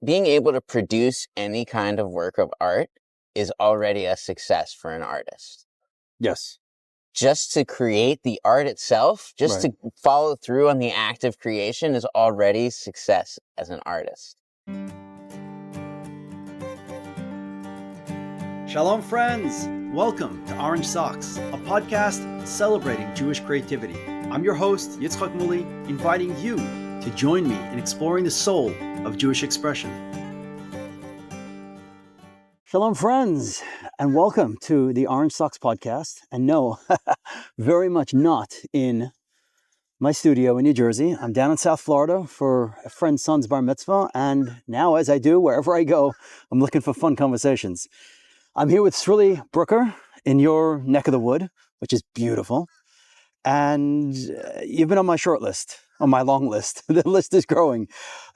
being able to produce any kind of work of art is already a success for an artist. Yes. Just to create the art itself, just to follow through on the act of creation is already success as an artist. Shalom, friends. Welcome to Orange Socks, a podcast celebrating Jewish creativity. I'm your host, Yitzchok Moully, inviting you to join me in exploring the soul of Jewish expression. Shalom, friends, and welcome to the Orange Socks podcast. And no, very much not in my studio in New Jersey. I'm down in South Florida for a friend's son's bar mitzvah. And now, as I do, wherever I go, I'm looking for fun conversations. I'm here with Sruli Brooker in your neck of the wood, which is beautiful. And you've been on my short list, on my long list. The list is growing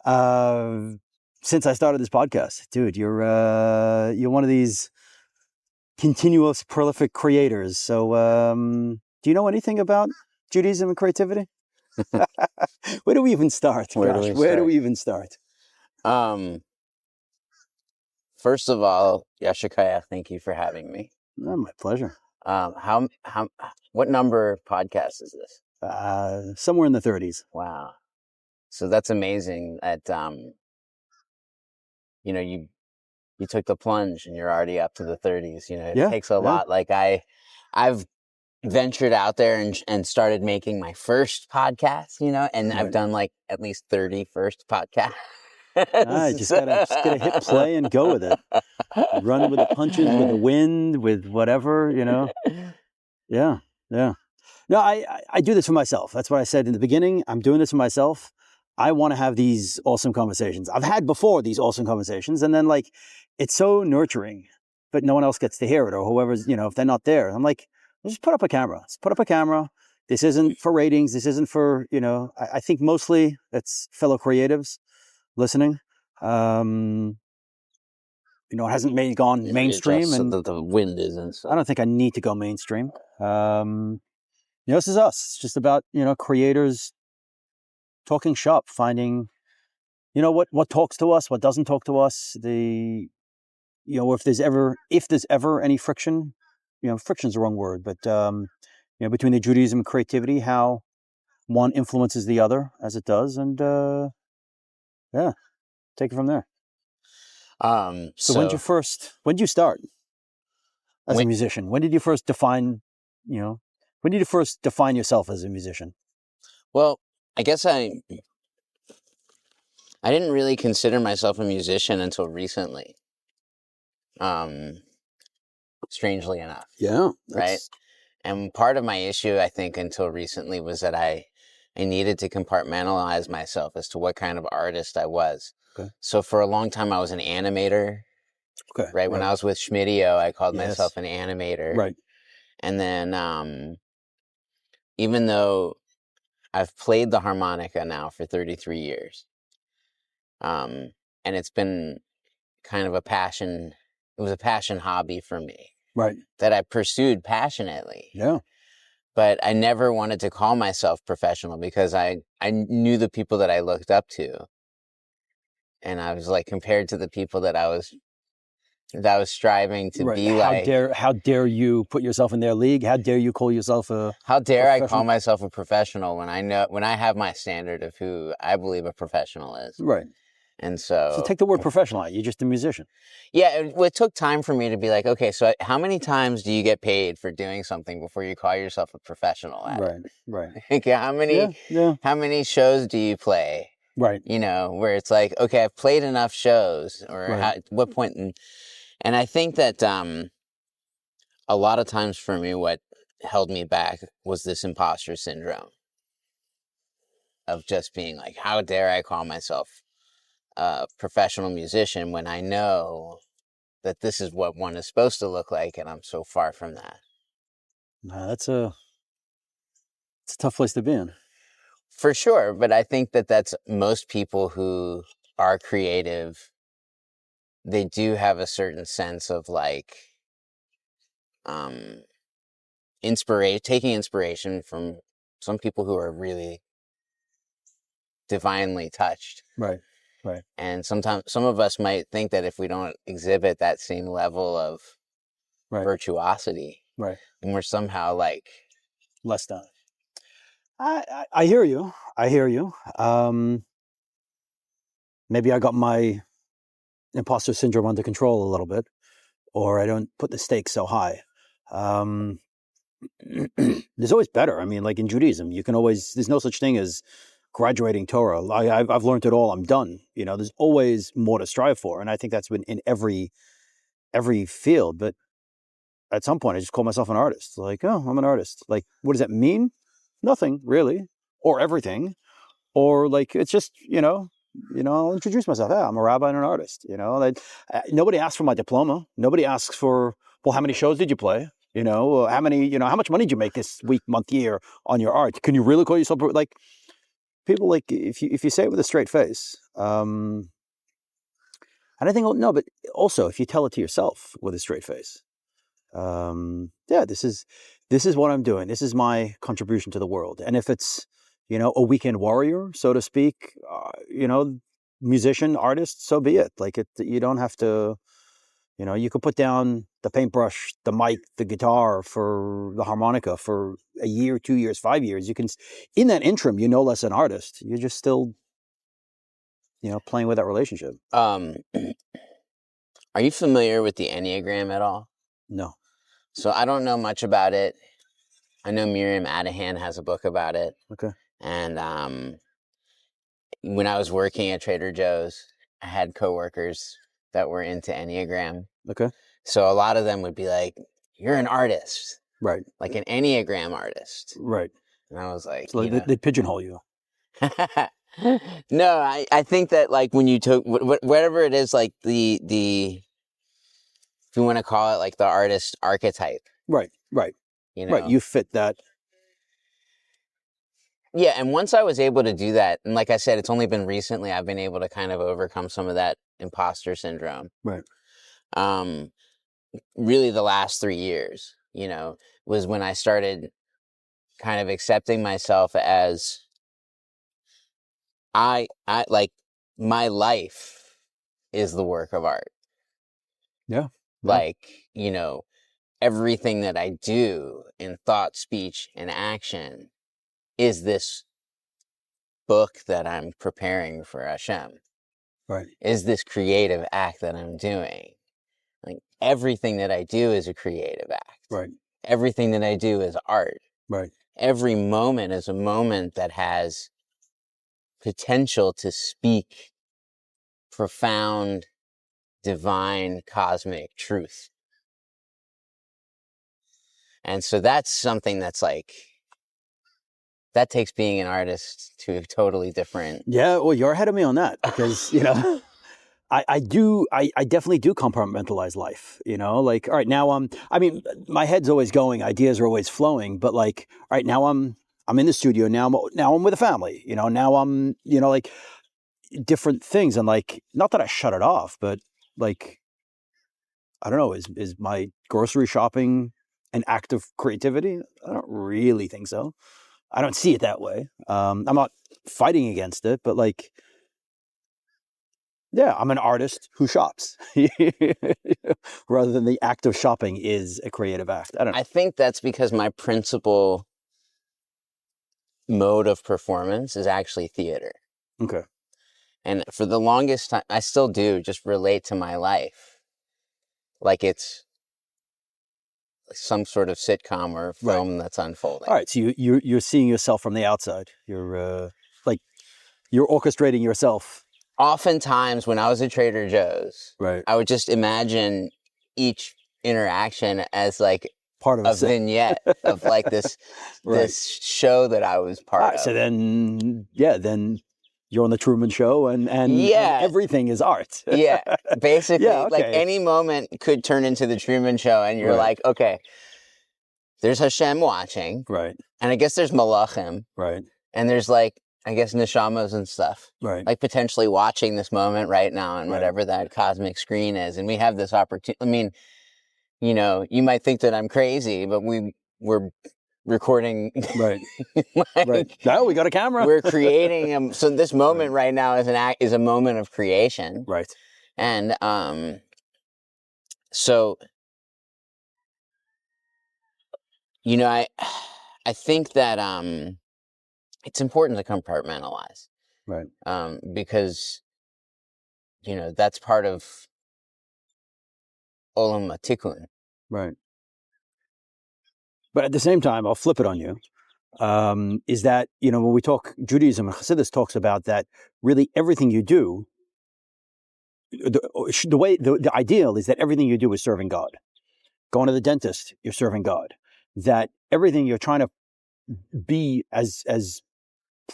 since I started this podcast. Dude, you're one of these continuous, prolific creators. So do you know anything about Judaism and creativity? Where do we even start, Josh? Where do we even start? First of all, Yashikaya, thank you for having me. Oh, my pleasure. What number podcast is this? Somewhere in the 30s. Wow. So that's amazing that, you took the plunge and you're already up to the 30s. It takes a lot. Like I've ventured out there and started making my first podcast, and I've done like at least 30 first podcasts. Just gotta hit play and go with it. Run with the punches, with the wind, with whatever, Yeah. No, I do this for myself. That's what I said in the beginning. I'm doing this for myself. I want to have these awesome conversations. I've had before these awesome conversations, and then it's so nurturing, but no one else gets to hear it, or whoever's, if they're not there. I'm like, just put up a camera. Let's put up a camera. This isn't for ratings. This isn't for, I think mostly it's fellow creatives listening. It hasn't gone mainstream, and the wind isn't. So. I don't think I need to go mainstream. This is us. It's just about creators talking shop, finding what talks to us, what doesn't talk to us. If there's ever any friction, friction's the wrong word, but between the Judaism and creativity, how one influences the other as it does, and take it from there. So when did you start as a musician? When did you first define yourself as a musician? Well, I guess I didn't really consider myself a musician until recently. Strangely enough. Yeah. Right. And part of my issue, I think, until recently was that I needed to compartmentalize myself as to what kind of artist I was. Okay. So for a long time, I was an animator. Okay. Right. When I was with Schmidio, I called myself an animator. Right. And then, even though I've played the harmonica now for 33 years, and it's been kind of a passion. It was a passion hobby for me. Right. That I pursued passionately. Yeah. But I never wanted to call myself professional because I knew the people that I looked up to. And I was compared to the people that I was striving to be like. How dare you put yourself in their league? How dare you call yourself a How dare I call myself a professional when I have my standard of who I believe a professional is. Right. And so take the word professional out. You're just a musician. Yeah, it took time for me to be like, okay, so how many times do you get paid for doing something before you call yourself a professional at it? Right. How many shows do you play? Right. Where it's like, okay, I've played enough shows, or at what point? And I think that a lot of times for me, what held me back was this imposter syndrome of just being like, how dare I call myself a professional musician when I know that this is what one is supposed to look like, and I'm so far from that. No, it's a tough place to be in. For sure, but I think that that's most people who are creative. They do have a certain sense of taking inspiration from some people who are really divinely touched. Right. Right. And sometimes some of us might think that if we don't exhibit that same level of virtuosity, right, and we're somehow like less than. I hear you. I hear you. Maybe I got my imposter syndrome under control a little bit, or I don't put the stakes so high. There's always better. I mean, like in Judaism, you can always, there's no such thing as graduating Torah. I've learned it all. I'm done. You know, there's always more to strive for. And I think that's been in every field. But at some point I just call myself an artist. Like, oh, I'm an artist. Like, what does that mean? Nothing really, or everything. Or like, it's just, I'll introduce myself. Yeah, I'm a rabbi and an artist. Like, nobody asks for my diploma. Nobody asks for, well, how many shows did you play? How much money did you make this week, month, year on your art? Can you really call yourself like people? Like, if you say it with a straight face, and I think no, but also if you tell it to yourself with a straight face, this is what I'm doing. This is my contribution to the world. And if it's a weekend warrior, so to speak, musician, artist, so be it. Like you don't have to. You could put down the paintbrush, the mic, the guitar, for the harmonica for a year, 2 years, 5 years. You can, in that interim, you're no less an artist. You're just still, playing with that relationship. Are you familiar with the Enneagram at all? No. So I don't know much about it. I know Miriam Adahan has a book about it. Okay. And when I was working at Trader Joe's, I had coworkers that were into Enneagram. Okay. So a lot of them would be like, "You're an artist." Right. Like an Enneagram artist. Right. And I was like, so they pigeonhole you. No, I think that like when you took whatever it is, like the if you want to call it like the artist archetype. Right. Right. Right. You fit that. Yeah, and once I was able to do that, and like I said, it's only been recently I've been able to kind of overcome some of that imposter syndrome. Right. Really the last 3 years, was when I started kind of accepting myself as I like my life is the work of art. Yeah. Like, everything that I do in thought, speech, and action is this book that I'm preparing for Hashem. Right. Is this creative act that I'm doing. Like everything that I do is a creative act. Right. Everything that I do is art. Right. Every moment is a moment that has potential to speak profound, divine, cosmic truth. And so that's something that's like, that takes being an artist to a totally different. Yeah, well, you're ahead of me on that because, I definitely do compartmentalize life, like, all right, now my head's always going, ideas are always flowing, but like, all right, now I'm in the studio, now I'm with a family, now I'm, like different things. And like, not that I shut it off, but like, I don't know, is my grocery shopping an act of creativity? I don't really think so. I don't see it that way. I'm not fighting against it, but like, yeah, I'm an artist who shops rather than the act of shopping is a creative act. I don't know. I think that's because my principal mode of performance is actually theater. Okay. And for the longest time, I still do just relate to my life like it's some sort of sitcom or film that's unfolding. All right, so you're seeing yourself from the outside. You're you're orchestrating yourself. Oftentimes, when I was at Trader Joe's, right, I would just imagine each interaction as like part of a vignette of like this this show that I was part of. So then you're on the Truman Show, and everything is art. Yeah, basically, like any moment could turn into the Truman Show, and you're like, okay, there's Hashem watching, right, and I guess there's Malachim, right, and there's like, I guess, neshamas and stuff, right, like potentially watching this moment right now on whatever that cosmic screen is, and we have this opportunity. I mean, you might think that I'm crazy, but we're recording. Right. Right. Now we got a camera. We're creating so this moment right now is a moment of creation. Right. And so I think that it's important to compartmentalize. Right. Because that's part of olam tikkun. Right. But at the same time, I'll flip it on you. Is that, when we talk Judaism and Hasidus talks about that really everything you do, the ideal is that everything you do is serving God. Going to the dentist, you're serving God. That everything you're trying to be as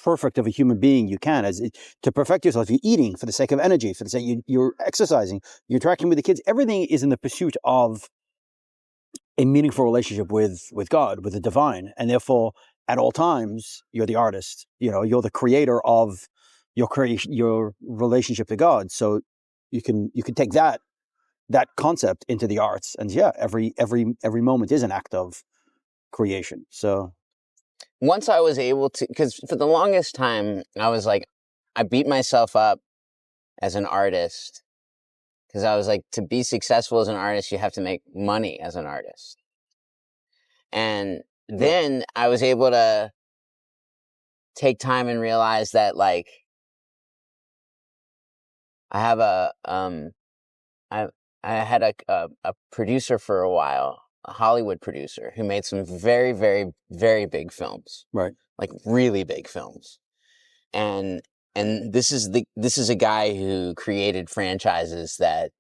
perfect of a human being you can, to perfect yourself. You're eating for the sake of energy, for the sake you're exercising, you're interacting with the kids. Everything is in the pursuit of a meaningful relationship with God, with the divine, and therefore at all times you're the artist. You're the creator of your creation, your relationship to God. So you can take that concept into the arts, and every moment is an act of creation. So once I was able to, because for the longest time I was like, I beat myself up as an artist because I was like, to be successful as an artist, you have to make money as an artist. And then I was able to take time and realize that, like, I have I had a producer for a while, a Hollywood producer who made some very, very, very big films. Right. Like really big films. And this is a guy who created franchises that,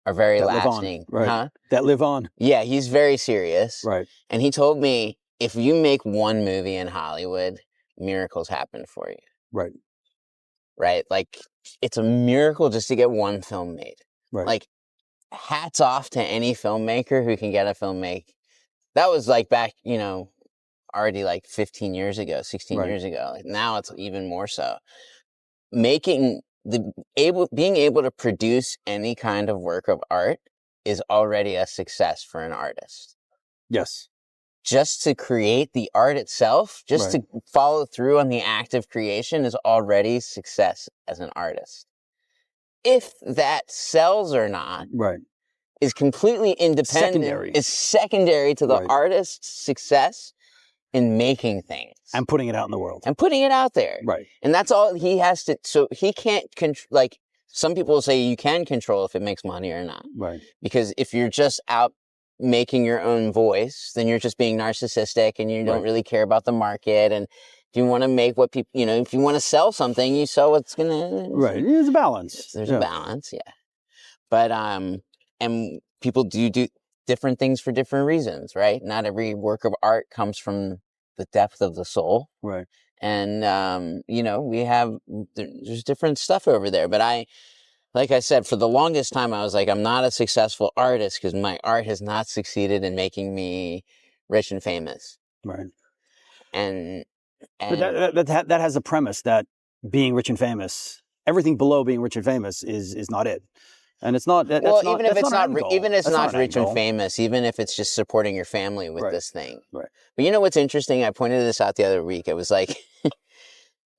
are very lasting. Live on. Right. Huh? That live on. Yeah, he's very serious. Right. And he told me, if you make one movie in Hollywood, miracles happen for you. Right. Right? Like, it's a miracle just to get one film made. Right. Like, hats off to any filmmaker who can get a film made. That was like back, already like 15 years ago, 16 years ago. Like, now it's even more so. Being able to produce any kind of work of art is already a success for an artist. Yes. Just to create the art itself, just to follow through on the act of creation is already success as an artist. If that sells or not is completely independent, is secondary to the artist's success in making things. And putting it out in the world. And putting it out there. Right. And that's all he has to, so he can't, like, some people say you can control if it makes money or not. Right. Because if you're just out making your own voice, then you're just being narcissistic and you don't really care about the market. And if you want to make what people, if you want to sell something, you sell what's going to... Right. There's a balance. There's a balance, But, and people do different things for different reasons, right? Not every work of art comes from the depth of the soul. Right. And, there's different stuff over there. But like I said, for the longest time, I was like, I'm not a successful artist because my art has not succeeded in making me rich and famous. Right. And but that has a premise that being rich and famous, everything below being rich and famous is not it. And it's not. Even if it's not rich and famous, even if it's just supporting your family with this thing. Right. But you know what's interesting? I pointed this out the other week. It was like,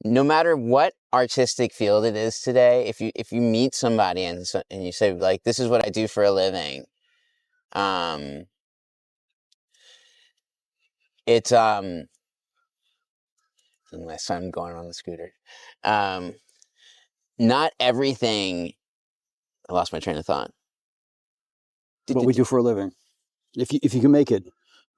no matter what artistic field it is today, if you meet somebody and you say, like, this is what I do for a living, it's my son going on the scooter. Not everything. I lost my train of thought. What we do for a living. If you can make it,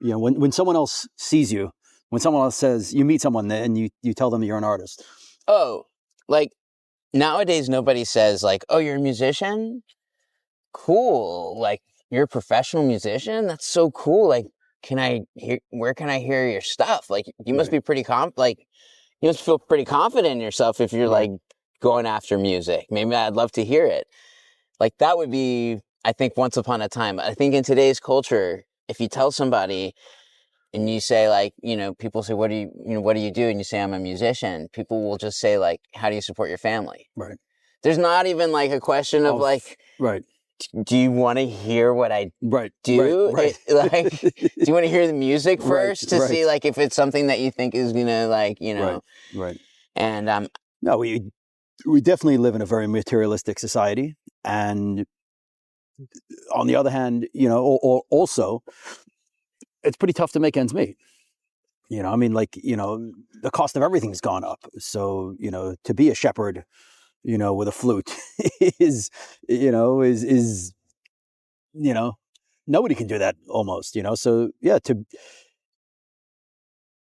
when someone else sees you, when someone else says, you meet someone and you tell them you're an artist. Oh, like nowadays nobody says like, oh, you're a musician? Cool. Like, you're a professional musician? That's so cool. Like, where can I hear your stuff? Like, you must be pretty you must feel pretty confident in yourself if you're like going after music. Maybe I'd love to hear it. Like, that would be, I think, once upon a time. I think in today's culture, if you tell somebody and you say, like, people say, what do you do? And you say, I'm a musician. People will just say, like, how do you support your family? Right. There's not even like a question of like, right. do you want to hear what I do? Right. Like, do you want to hear the music first to right. see like if it's something that you think is gonna like, you know? Right. And no, we definitely live in a very materialistic society, and on the other hand, you know, or also, it's pretty tough to make ends meet. You know, I mean, like, you know, the cost of everything's gone up. So, you know, to be a shepherd, you know, with a flute is, you know, nobody can do that almost, you know. So yeah,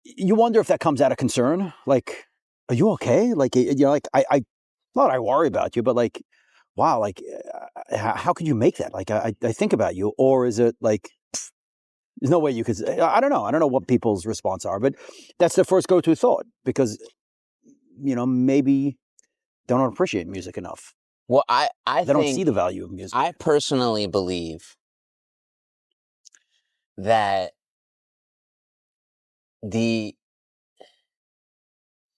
you wonder if that comes out of concern. Like, are you okay? Like, you know, like I not I worry about you, but like, wow, like, how could you make that? Like, I think about you, or is it like, there's no way you could. I don't know. I don't know what people's response are, but that's their first go-to thought because, you know, maybe they don't appreciate music enough. well, I They don't see the value of music. I personally believe that the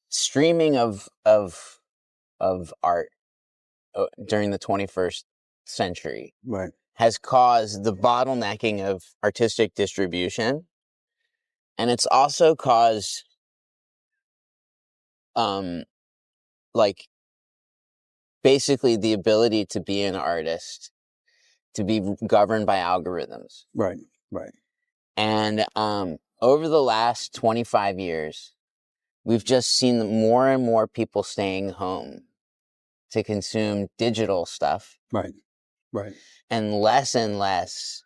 streaming of art during the 21st century Right. has caused the bottlenecking of artistic distribution, and it's also caused like basically the ability to be an artist to be governed by algorithms. Right. And over the last 25 years, we've just seen more and more people staying home to consume digital stuff. Right. And less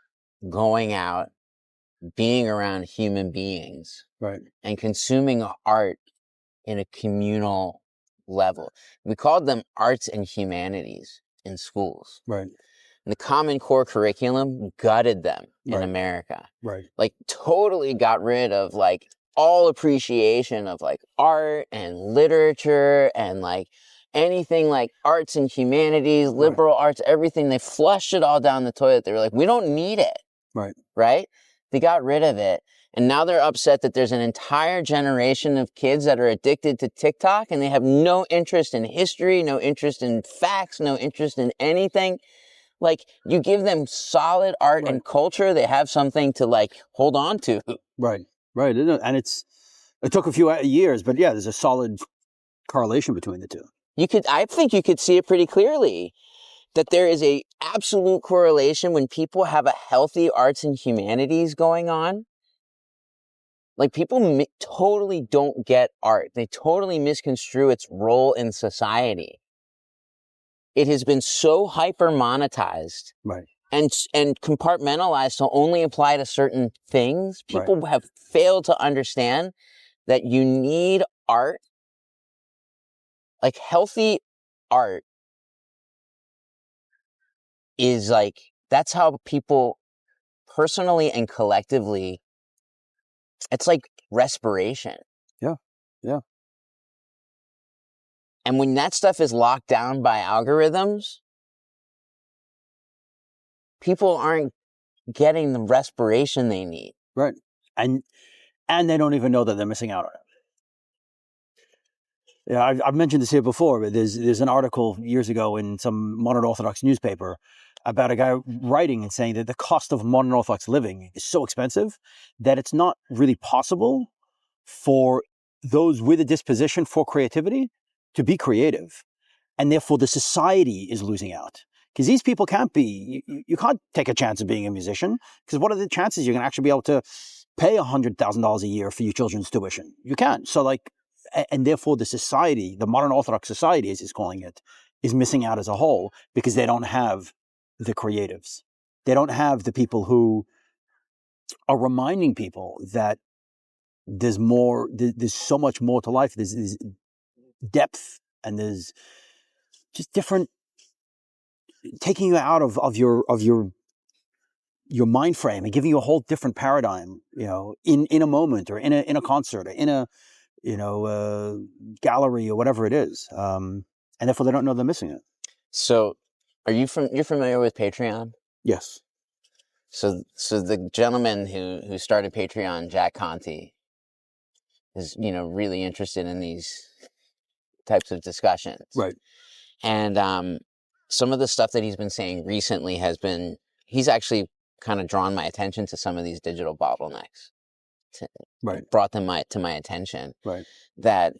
going out, being around human beings. Right. And consuming art in a communal level. We called them arts and humanities in schools. Right. And the Common Core curriculum gutted them in America. Right. Like totally got rid of like all appreciation of like art and literature and like anything like arts and humanities, liberal arts, everything. They flushed it all down the toilet. They were like, we don't need it. Right? They got rid of it. And now they're upset that there's an entire generation of kids that are addicted to TikTok and they have no interest in history, no interest in facts, no interest in anything. Like, you give them solid art and culture, they have something to like hold on to. Right. And it took a few years, but yeah, there's a solid correlation between the two. I think you could see it pretty clearly that there is a absolute correlation when people have a healthy arts and humanities going on. Like, people totally don't get art. They totally misconstrue its role in society. It has been so hyper monetized and compartmentalized to only apply to certain things. People have failed to understand that you need art, like healthy art is like, that's how people personally and collectively, it's like respiration. Yeah. And when that stuff is locked down by algorithms, people aren't getting the respiration they need. Right. And they don't even know that they're missing out on it. Yeah, I've mentioned this here before, but there's an article years ago in some modern Orthodox newspaper about a guy writing and saying that the cost of modern Orthodox living is so expensive that it's not really possible for those with a disposition for creativity to be creative. And therefore the society is losing out. Because these people can't be, you can't take a chance of being a musician, because what are the chances you're going to actually be able to pay $100,000 a year for your children's tuition? You can't. So like, and therefore the society, the modern Orthodox society, as he's calling it, is missing out as a whole because they don't have the creatives. They don't have the people who are reminding people that there's more, there's so much more to life. There's depth, and there's just different, taking you out of your mind frame and giving you a whole different paradigm, you know, in a moment, or in a concert, or in a, you know, gallery, or whatever it is. And therefore they don't know they're missing it. So you're familiar with Patreon? Yes. So the gentleman who started Patreon, Jack Conte, is, you know, really interested in these types of discussions. Right. And some of the stuff that he's been saying recently he's actually kind of drawn my attention to some of these digital bottlenecks. Right. Brought them to my attention. Right. That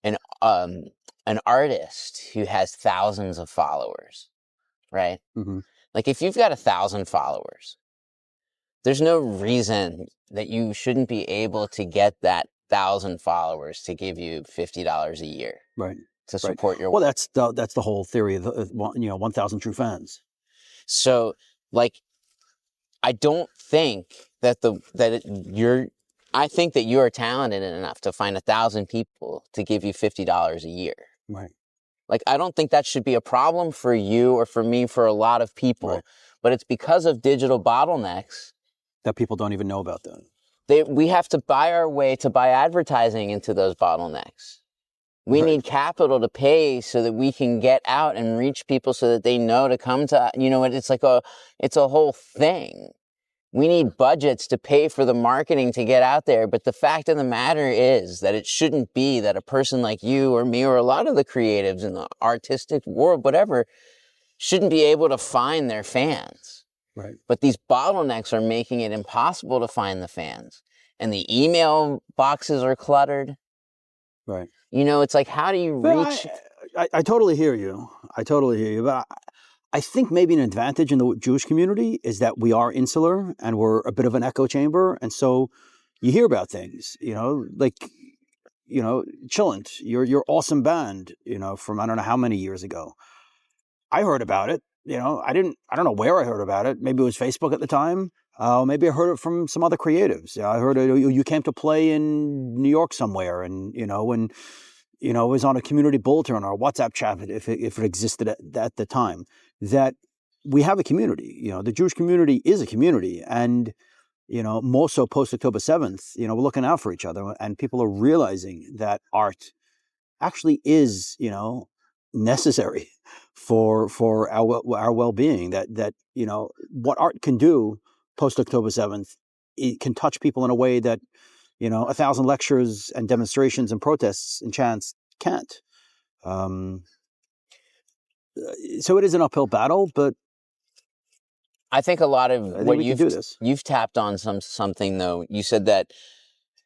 an artist who has thousands of followers, right? Mm-hmm. Like if you've got 1,000 followers, there's no reason that you shouldn't be able to get that 1,000 followers to give you $50 a year, right, to support your work. Well, that's the whole theory of 1,000 true fans. So, like, I don't think that I think that you are talented enough to find 1,000 people to give you $50 a year. Right. Like, I don't think that should be a problem for you or for me, for a lot of people. Right. But it's because of digital bottlenecks that people don't even know about that. We have to buy our way to buy advertising into those bottlenecks. We right. need capital to pay so that we can get out and reach people so that they know to come to, it's a whole thing. We need budgets to pay for the marketing to get out there. But the fact of the matter is that it shouldn't be that a person like you or me or a lot of the creatives in the artistic world, whatever, shouldn't be able to find their fans. Right. But these bottlenecks are making it impossible to find the fans. And the email boxes are cluttered. Right. It's like, how do you reach? I totally hear you. But I think maybe an advantage in the Jewish community is that we are insular and we're a bit of an echo chamber. And so you hear about things, Chillant, your awesome band, from I don't know how many years ago. I heard about it. I don't know where I heard about it. Maybe it was Facebook at the time. Maybe I heard it from some other creatives. I heard you came to play in New York somewhere, and it was on a community bulletin or a WhatsApp chat if it existed at the time. That we have a community. The Jewish community is a community, and more so post October 7th. We're looking out for each other, and people are realizing that art actually is necessary for our well-being. That what art can do post October 7th, it can touch people in a way that 1,000 lectures and demonstrations and protests and chants can't. So it is an uphill battle, but I think a lot of what you've tapped on something though. You said that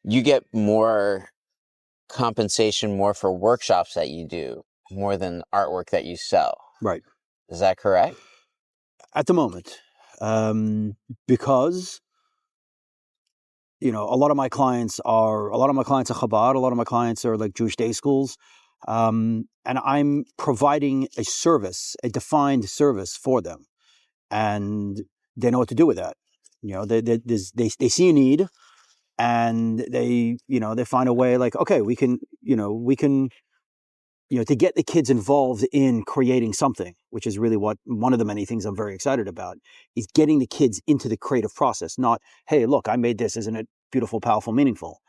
you get more compensation more for workshops that you do more than artwork that you sell. Right. Is that correct? At the moment, because a lot of my clients are Chabad, a lot of my clients are like Jewish day schools, and I'm providing a service, a defined service for them, and they know what to do with that. They see a need, and they find a way. Like, okay, we can to get the kids involved in creating something, which is really one of the many things I'm very excited about, is getting the kids into the creative process. Not, hey, look, I made this, isn't it beautiful, powerful, meaningful?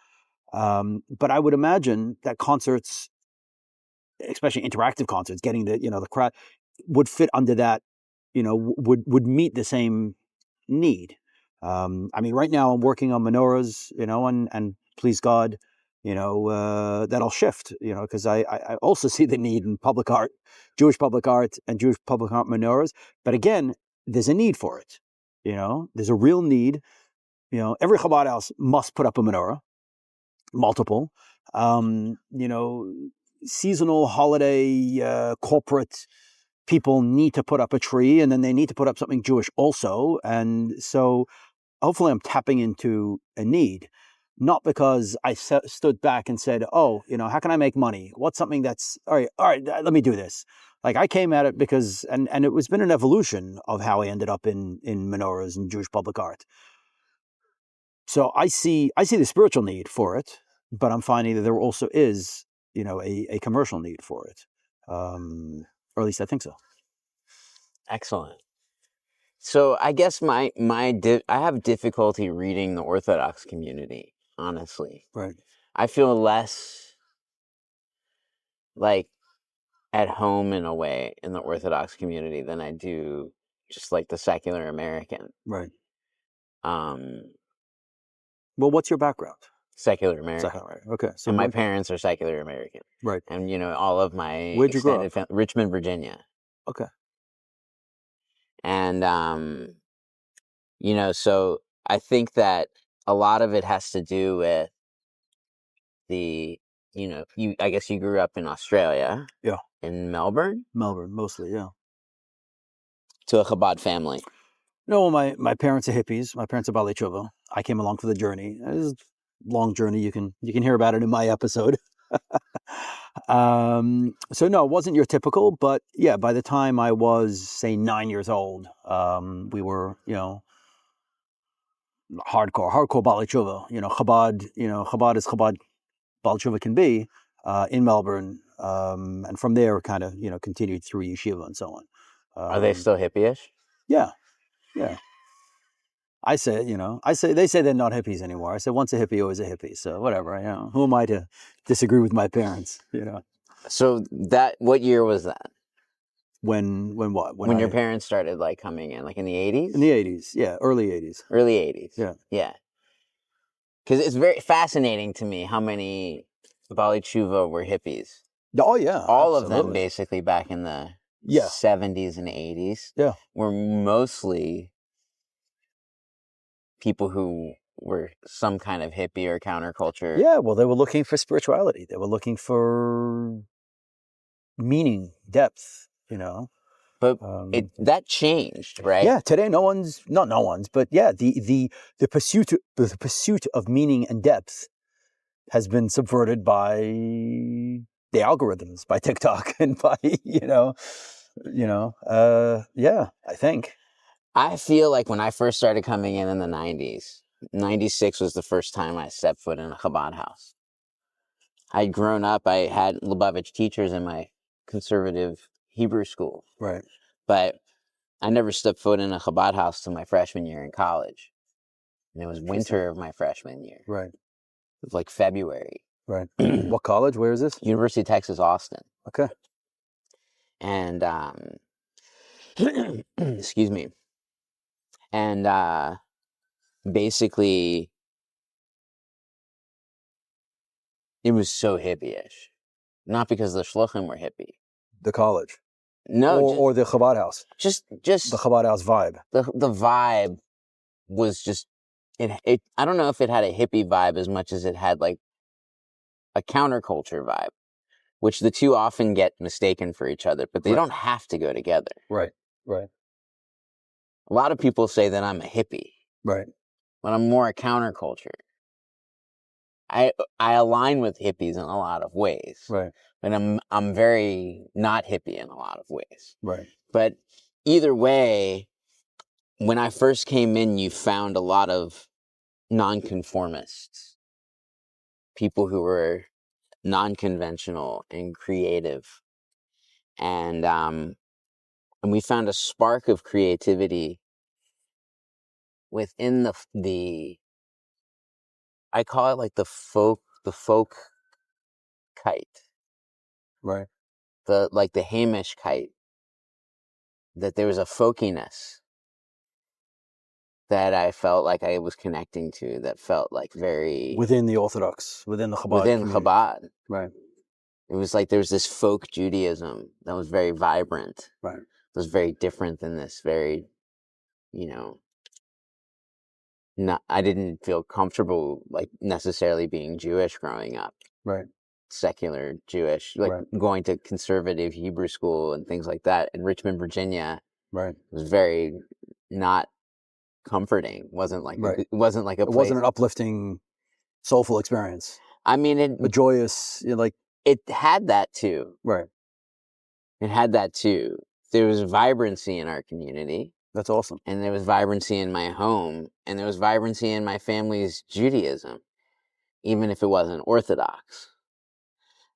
But I would imagine that concerts, especially interactive concerts, getting the crowd, would fit under that, would meet the same need. Right now I'm working on menorahs, and please God, that'll shift, because I also see the need in public art, Jewish public art and Jewish public art menorahs. But again, there's a need for it. There's a real need. Every Chabad house must put up a menorah, multiple. Seasonal, holiday, corporate people need to put up a tree, and then they need to put up something Jewish also. And so hopefully I'm tapping into a need. Not because I stood back and said, oh, how can I make money? What's something that's, all right, let me do this. Like, I came at it because, and it was been an evolution of how I ended up in menorahs and Jewish public art. So I see the spiritual need for it, but I'm finding that there also is, a commercial need for it. Or at least I think so. Excellent. So I guess I have difficulty reading the Orthodox community. Honestly. Right. I feel less like at home in a way in the Orthodox community than I do just like the secular American. Right. Well, what's your background? Secular American. Secular. Okay. So my parents are secular American. Right. And all of my Where'd you grow up? Richmond, Virginia. Okay. And so I think that a lot of it has to do with I guess you grew up in Australia. Yeah. In Melbourne? Melbourne, mostly, yeah. To a Chabad family. No, my parents are hippies. My parents are Bali Tshuva. I came along for the journey. It was a long journey. You can hear about it in my episode. So no, it wasn't your typical, but yeah, by the time I was, say, 9 years old, we were, hardcore Bali Tshuva. Chabad is Chabad Bali Tshuva can be in Melbourne, and from there, kind of, continued through yeshiva and so on. Are they still hippie-ish? Yeah, yeah. They say they're not hippies anymore. I said, once a hippie, always a hippie. So whatever, who am I to disagree with my parents, So what year was that? When what? When your parents started coming in, in the 80s? In the 80s, yeah, early 80s. Early 80s. Yeah. Yeah. Because it's very fascinating to me how many Bali Tshuva were hippies. Oh, yeah. All absolutely. of them basically back in the 70s and 80s were mostly people who were some kind of hippie or counterculture. Yeah, well, they were looking for spirituality. They were looking for meaning, depth, But that changed, right? Yeah, today but yeah, the pursuit of meaning and depth has been subverted by the algorithms, by TikTok, and by I think. I feel like when I first started coming in the 90s, 96 was the first time I stepped foot in a Chabad house. I'd grown up, I had Lubavitch teachers in my conservative Hebrew school. Right. But I never stepped foot in a Chabad house till my freshman year in college. And it was winter of my freshman year. Right. It was February. Right. What college? Where is this? University of Texas, Austin. Okay. And, excuse me. And basically, it was so hippie-ish. Not because the shluchim were hippie. The college? No. Or the Chabad house? Just the Chabad house vibe. The vibe was just, it. I don't know if it had a hippie vibe as much as it had a counterculture vibe, which the two often get mistaken for each other, but they don't have to go together. Right. A lot of people say that I'm a hippie. Right. But I'm more a counterculture. I align with hippies in a lot of ways. Right. But I'm very not hippie in a lot of ways. Right. But either way, when I first came in, you found a lot of nonconformists. People who were non-conventional and creative. And we found a spark of creativity within the I call it the folk kite. Right. The Hamish kite. That there was a folkiness that I felt like I was connecting to, that felt very within the Orthodox, within the Chabad. Within community. Chabad. Right. It was there was this folk Judaism that was very vibrant. Right. It was very different than this very, I didn't feel comfortable necessarily being Jewish growing up. Right. Secular Jewish, going to conservative Hebrew school and things like that in Richmond, Virginia. Right. Was very not comforting. It wasn't right. It wasn't like a place. It wasn't an uplifting, soulful experience. I mean, a joyous, it had that too. Right. It had that too. There was vibrancy in our community. That's awesome. And there was vibrancy in my home, and there was vibrancy in my family's Judaism, even if it wasn't Orthodox.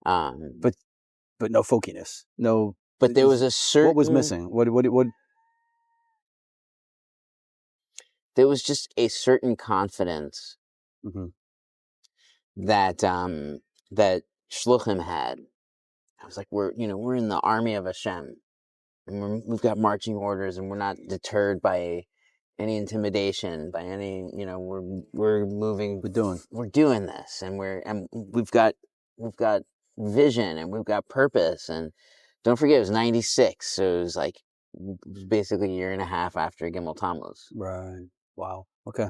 But no folkiness. No. But there was a certain. What was missing? What? There was just a certain confidence that that shluchim had. I was we're in the army of Hashem, and we've got marching orders, and we're not deterred by any intimidation, by any we're moving. We're doing this, and we've got vision, and we've got purpose, and don't forget, it was 96, so it was like basically a year and a half after Gimel Tammuz. Right. Wow. Okay.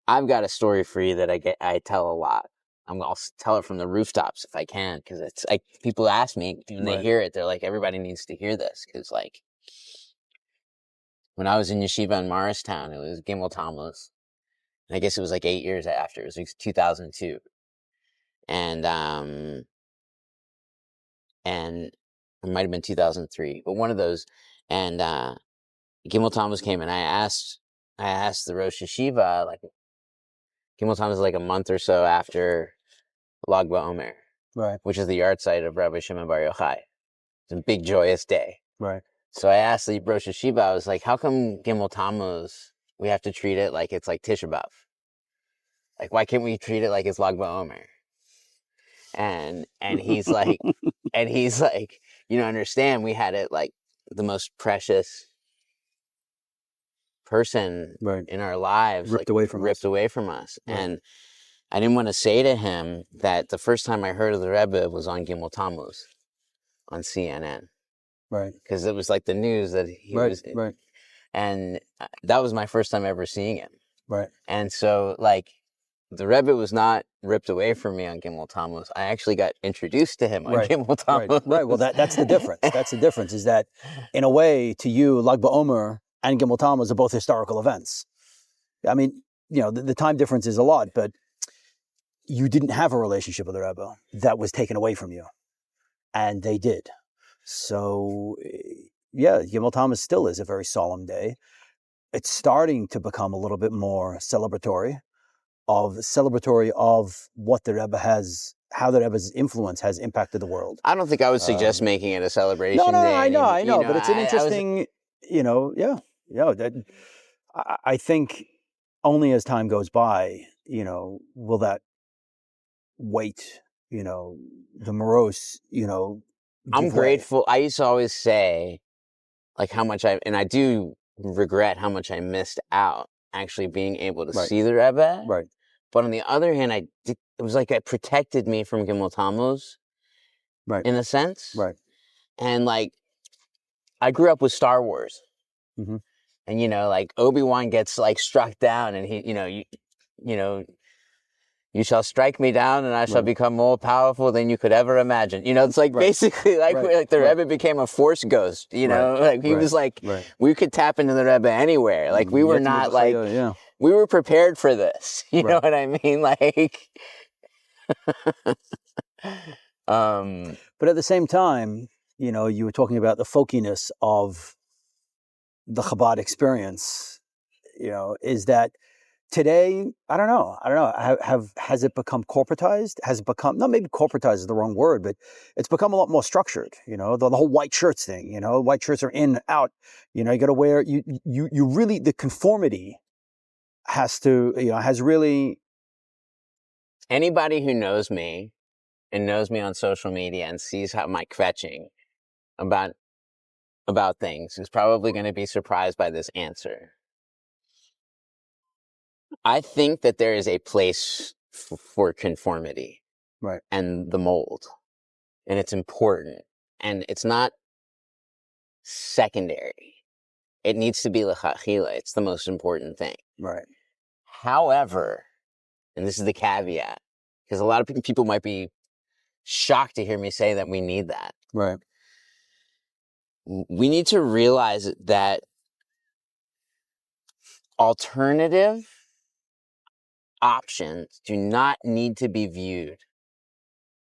I've got a story for you that I tell a lot. I'll tell it from the rooftops if I can, because it's like people ask me when they hear it, they're like, everybody needs to hear this, because like when I was in yeshiva in Morristown, it was Gimel Tammuz. I guess it was like 8 years after. It was like 2002, and it might have been 2003, but one of those. And Gimel Tammuz came, and I asked the Rosh Yeshiva, like, Gimel Tammuz is like a month or so after Lag BaOmer, right, which is the yard site of Rabbi Shimon Bar Yochai. It's a big, joyous day. Right. So I asked the Rosh Yeshiva, I was like, how come Gimel Tammuz, we have to treat it like it's like Tisha B'Av? Like, why can't we treat it like it's Lag BaOmer? And he's like, you don't understand, we had it like the most precious person in our lives ripped away from us. Right. And I didn't want to say to him that the first time I heard of the Rebbe was on Gimel Tammuz on CNN. Right. Because it was like the news that he was. Right. And that was my first time ever seeing him. Right. And so, like, the Rebbe was not ripped away from me on Gimel Tammuz. I actually got introduced to him on Gimel Tammuz. Right. Well, that's the difference. That's the difference, is that, in a way, to you, Lag BaOmer and Gimel Tammuz are both historical events. I mean, you know, the time difference is a lot, but you didn't have a relationship with the Rebbe. That was taken away from you. And they did. So, yeah, Gimel Tammuz still is a very solemn day. It's starting to become a little bit more celebratory of what the Rebbe has, how the Rebbe's influence has impacted the world. I don't think I would suggest making it a celebration day. No, I know, but it's an interesting, I think only as time goes by, will that weight, the morose, I'm grateful. I used to always say, like, how much I do regret how much I missed out actually being able to see the Rebbe. Right. But on the other hand, it was like it protected me from Gimel Tammuz. Right. In a sense. Right. And like, I grew up with Star Wars. Mm-hmm. And, like, Obi-Wan gets like struck down, and he, you shall strike me down and I shall become more powerful than you could ever imagine. It's like basically like the Rebbe became a force ghost, like he was like, we could tap into the Rebbe anywhere. Like we were not like, we were prepared for this. You know what I mean? Like, but at the same time, you were talking about the folkiness of the Chabad experience, is that today, I don't know. Has it become corporatized? Has it become, not maybe corporatized is the wrong word, but it's become a lot more structured. The whole white shirts thing. White shirts are in, out. You got to wear. You really, the conformity has really. Anybody who knows me and knows me on social media and sees how my kvetching about things is probably going to be surprised by this answer. I think that there is a place for conformity, and the mold, and it's important, and it's not secondary. It needs to be l'chachila. It's the most important thing. Right. However, and this is the caveat, because a lot of people might be shocked to hear me say that we need that. Right. We need to realize that alternative options do not need to be viewed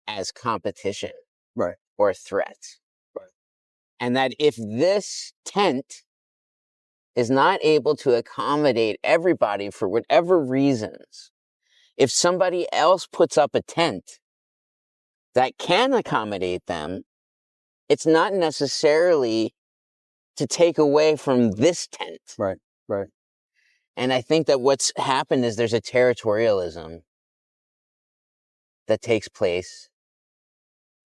as competition or threats. Right. And that if this tent is not able to accommodate everybody for whatever reasons, if somebody else puts up a tent that can accommodate them, it's not necessarily to take away from this tent. Right. And I think that what's happened is there's a territorialism that takes place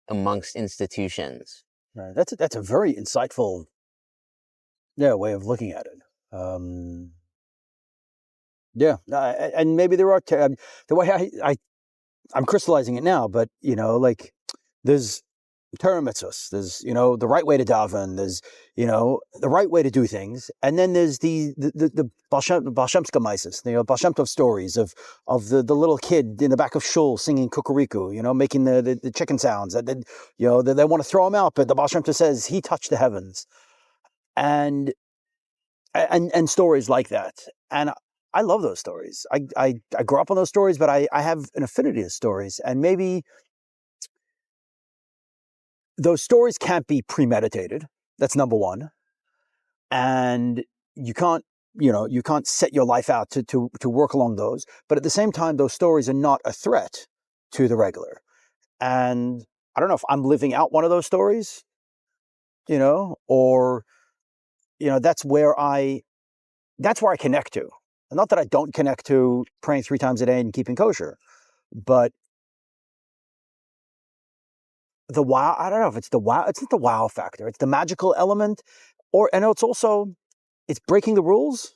amongst institutions. Right. That's a very insightful, way of looking at it. And maybe there are the way I'm crystallizing it now, but like there's Torah mitzvahs. There's, the right way to daven. There's, the right way to do things. And then there's the Baal Shem's Baal Shem Tov stories of the little kid in the back of shul singing kukuriku, making the chicken sounds. That they want to throw him out, but the Baal Shem Tov says he touched the heavens. And stories like that. And I love those stories. I grew up on those stories, but I have an affinity to stories. And maybe those stories can't be premeditated. That's number one. And you can't set your life out to work along those. But at the same time, those stories are not a threat to the regular. And I don't know if I'm living out one of those stories, or, that's where I connect to. Not that I don't connect to praying 3 times a day and keeping kosher, but the wow, I don't know if it's the wow, it's not the wow factor. It's the magical element, and it's breaking the rules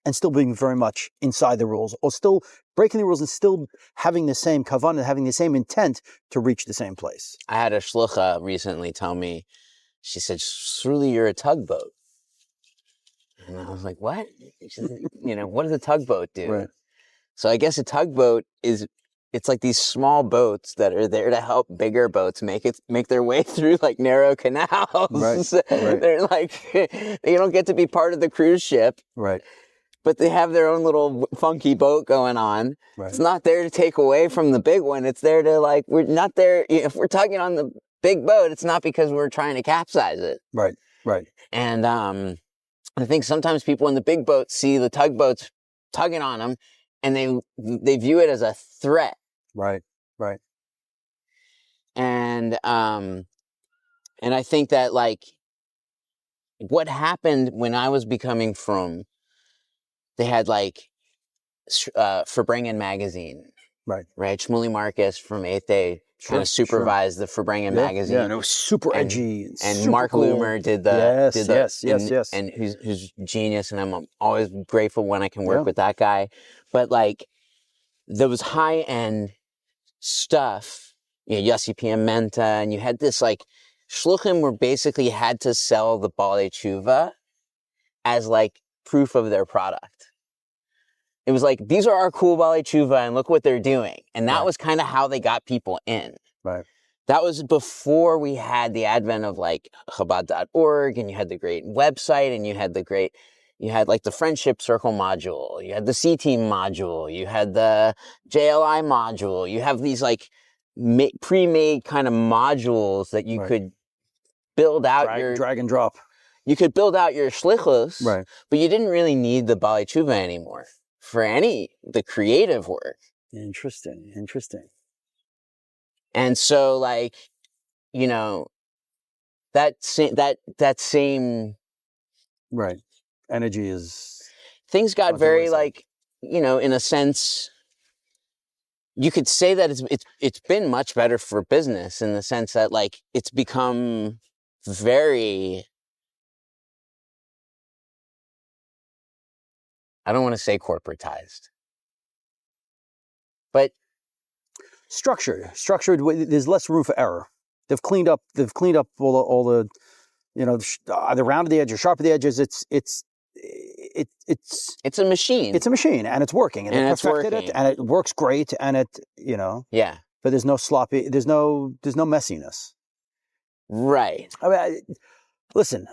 and still being very much inside the rules, or still breaking the rules and still having the same kavanah, having the same intent to reach the same place. I had a shlucha recently tell me, she said, Sruli, you're a tugboat. And I was like, what? She said, what does a tugboat do? Right. So I guess a tugboat it's like these small boats that are there to help bigger boats make their way through like narrow canals. Right. They're like, they don't get to be part of the cruise ship. Right. But they have their own little funky boat going on. Right. It's not there to take away from the big one. It's there to we're not there. If we're tugging on the big boat, it's not because we're trying to capsize it. Right. Right. And I think sometimes people in the big boats see the tugboats tugging on them, and they view it as a threat. Right. Right. And I think that what happened when I was becoming frum, they had Verbringen magazine. Right. Right. Shmuley Marcus from 8th Day kind of supervised the Verbringen magazine. Yeah, and it was super edgy. And super Mark cool. Loomer did Yes. And who's genius, and I'm always grateful when I can work with that guy. But there was high-end stuff, Yossi Piamenta, and you had this shluchim were basically had to sell the Balei Tshuva as proof of their product. It was these are our cool Balei Tshuva, and look what they're doing. And that was kind of how they got people in. Right. That was before we had the advent of Chabad.org, and you had the great website, and you had the Friendship Circle module, you had the C-Team module, you had the JLI module, you have these pre-made kind of modules that you could build out drag and drop. You could build out your shlichus, right? But you didn't really need the Balei Tshuva anymore for the creative work. Interesting. And so that same right energy is things got very in a sense, you could say that it's been much better for business in the sense that it's become very, I don't want to say corporatized, but structured. There's less room for error. They've cleaned up all the either rounded the edges or sharpened the edges. It's a machine. It's a machine, and it's working, and they perfected it, and it works great, and it yeah. But there's no sloppy. There's no messiness. Right. I mean, listen.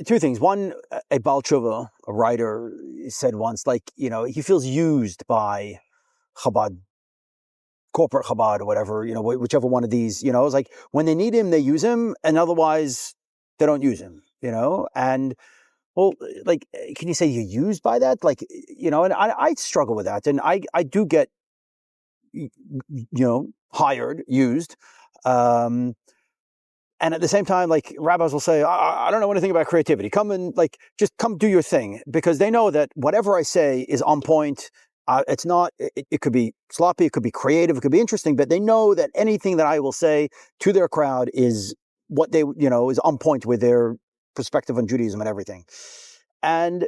Two things. One, a Baal Tshuva, a writer, said once, he feels used by Chabad, corporate Chabad or whatever, whichever one of these, it's when they need him, they use him, and otherwise they don't use him, and well, can you say you're used by that? And I struggle with that. And I do get, hired, used, and at the same time, rabbis will say, I don't know anything about creativity. Come and just come do your thing, because they know that whatever I say is on point. It's not, it could be sloppy, it could be creative, it could be interesting, but they know that anything that I will say to their crowd is what they, is on point with their perspective on Judaism and everything. And,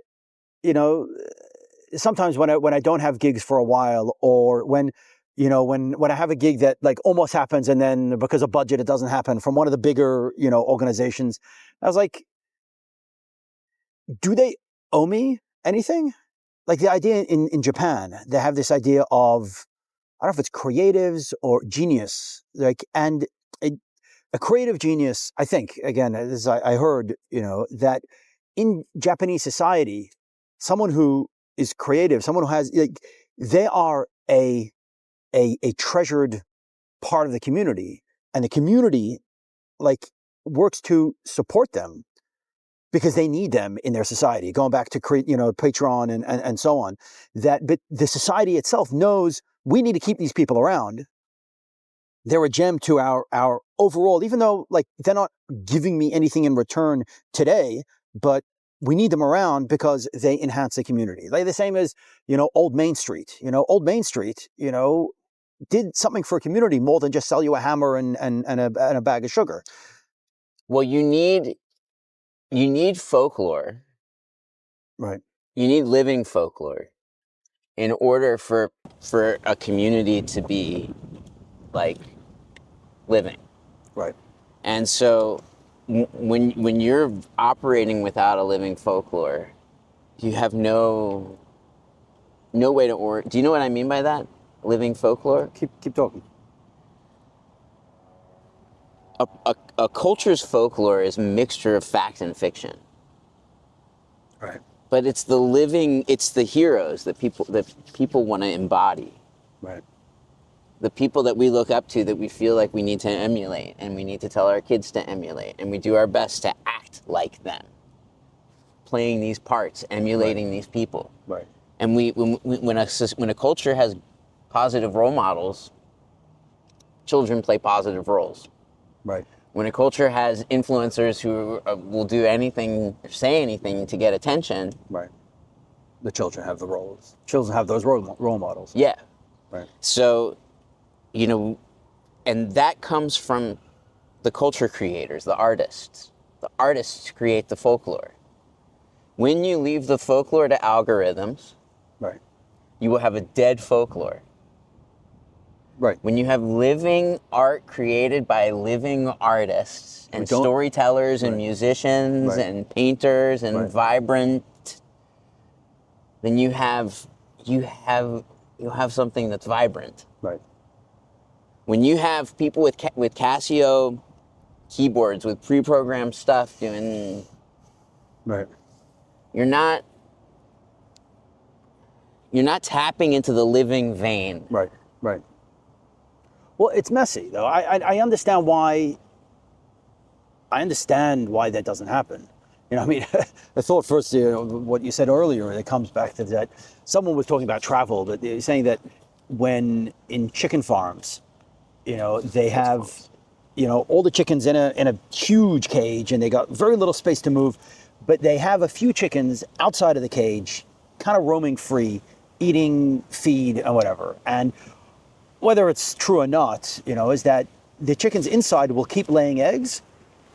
sometimes when I don't have gigs for a while, or when when I have a gig that like almost happens and then because of budget it doesn't happen from one of the bigger, organizations, I was like, do they owe me anything? Like the idea in Japan, they have this idea of, I don't know if it's creatives or genius, like, and a creative genius, I think, again, as I heard, that in Japanese society, someone who is creative, someone who has, like, they are a treasured part of the community, and the community, like, works to support them because they need them in their society. Going back to create, Patreon and so on, but the society itself knows we need to keep these people around. They're a gem to our overall, even though like they're not giving me anything in return today, but we need them around because they enhance the community. Like the same as, Old Main Street. Old Main Street, did something for a community more than just sell you a hammer and a bag of sugar. Well, you need folklore. Right. You need living folklore in order for a community to be like living. Right. And so when you're operating without a living folklore, you have no way to do you know what I mean by that? Living folklore? Keep talking. A culture's folklore is a mixture of fact and fiction. Right. But it's the heroes that people want to embody. Right. The people that we look up to, that we feel like we need to emulate, and we need to tell our kids to emulate, and we do our best to act like them, playing these parts, emulating these people. Right. And when a culture has positive role models, children play positive roles. Right. When a culture has influencers who will do anything, say anything to get attention. Right. The children have the roles. Children have those role models. Yeah. Right. So, and that comes from the culture creators, the artists. The artists create the folklore. When you leave the folklore to algorithms, right, you will have a dead folklore. Right. When you have living art created by living artists and storytellers and musicians and painters and vibrant, then you'll have something that's vibrant. Right. When you have people with Casio keyboards with pre-programmed stuff doing, right, you're not tapping into the living vein. Right. Right. Well, it's messy, though. I understand why. I understand why that doesn't happen. I mean, I thought first, what you said earlier, it comes back to that. Someone was talking about travel, but they're saying that when in chicken farms, they have, all the chickens in a huge cage, and they got very little space to move, but they have a few chickens outside of the cage, kind of roaming free, eating feed or whatever. And whether it's true or not, is that the chickens inside will keep laying eggs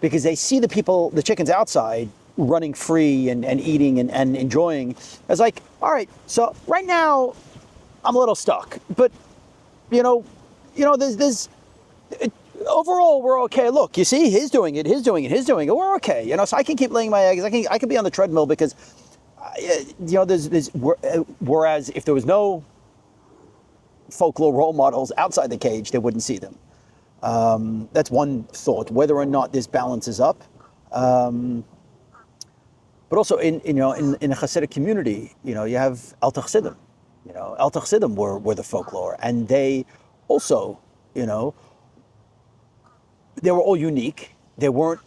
because they see the chickens outside running free and eating and enjoying. It's like, all right, so right now I'm a little stuck, but there's overall we're okay. Look, you see, he's doing it. We're okay. So I can keep laying my eggs. I can be on the treadmill because, whereas if there was no folklore role models outside the cage, they wouldn't see them. That's one thought, whether or not this balances up. But also in a Hasidic community, you have Al Chassidim. Al Chassidim were the folklore, and they also, they were all unique. They weren't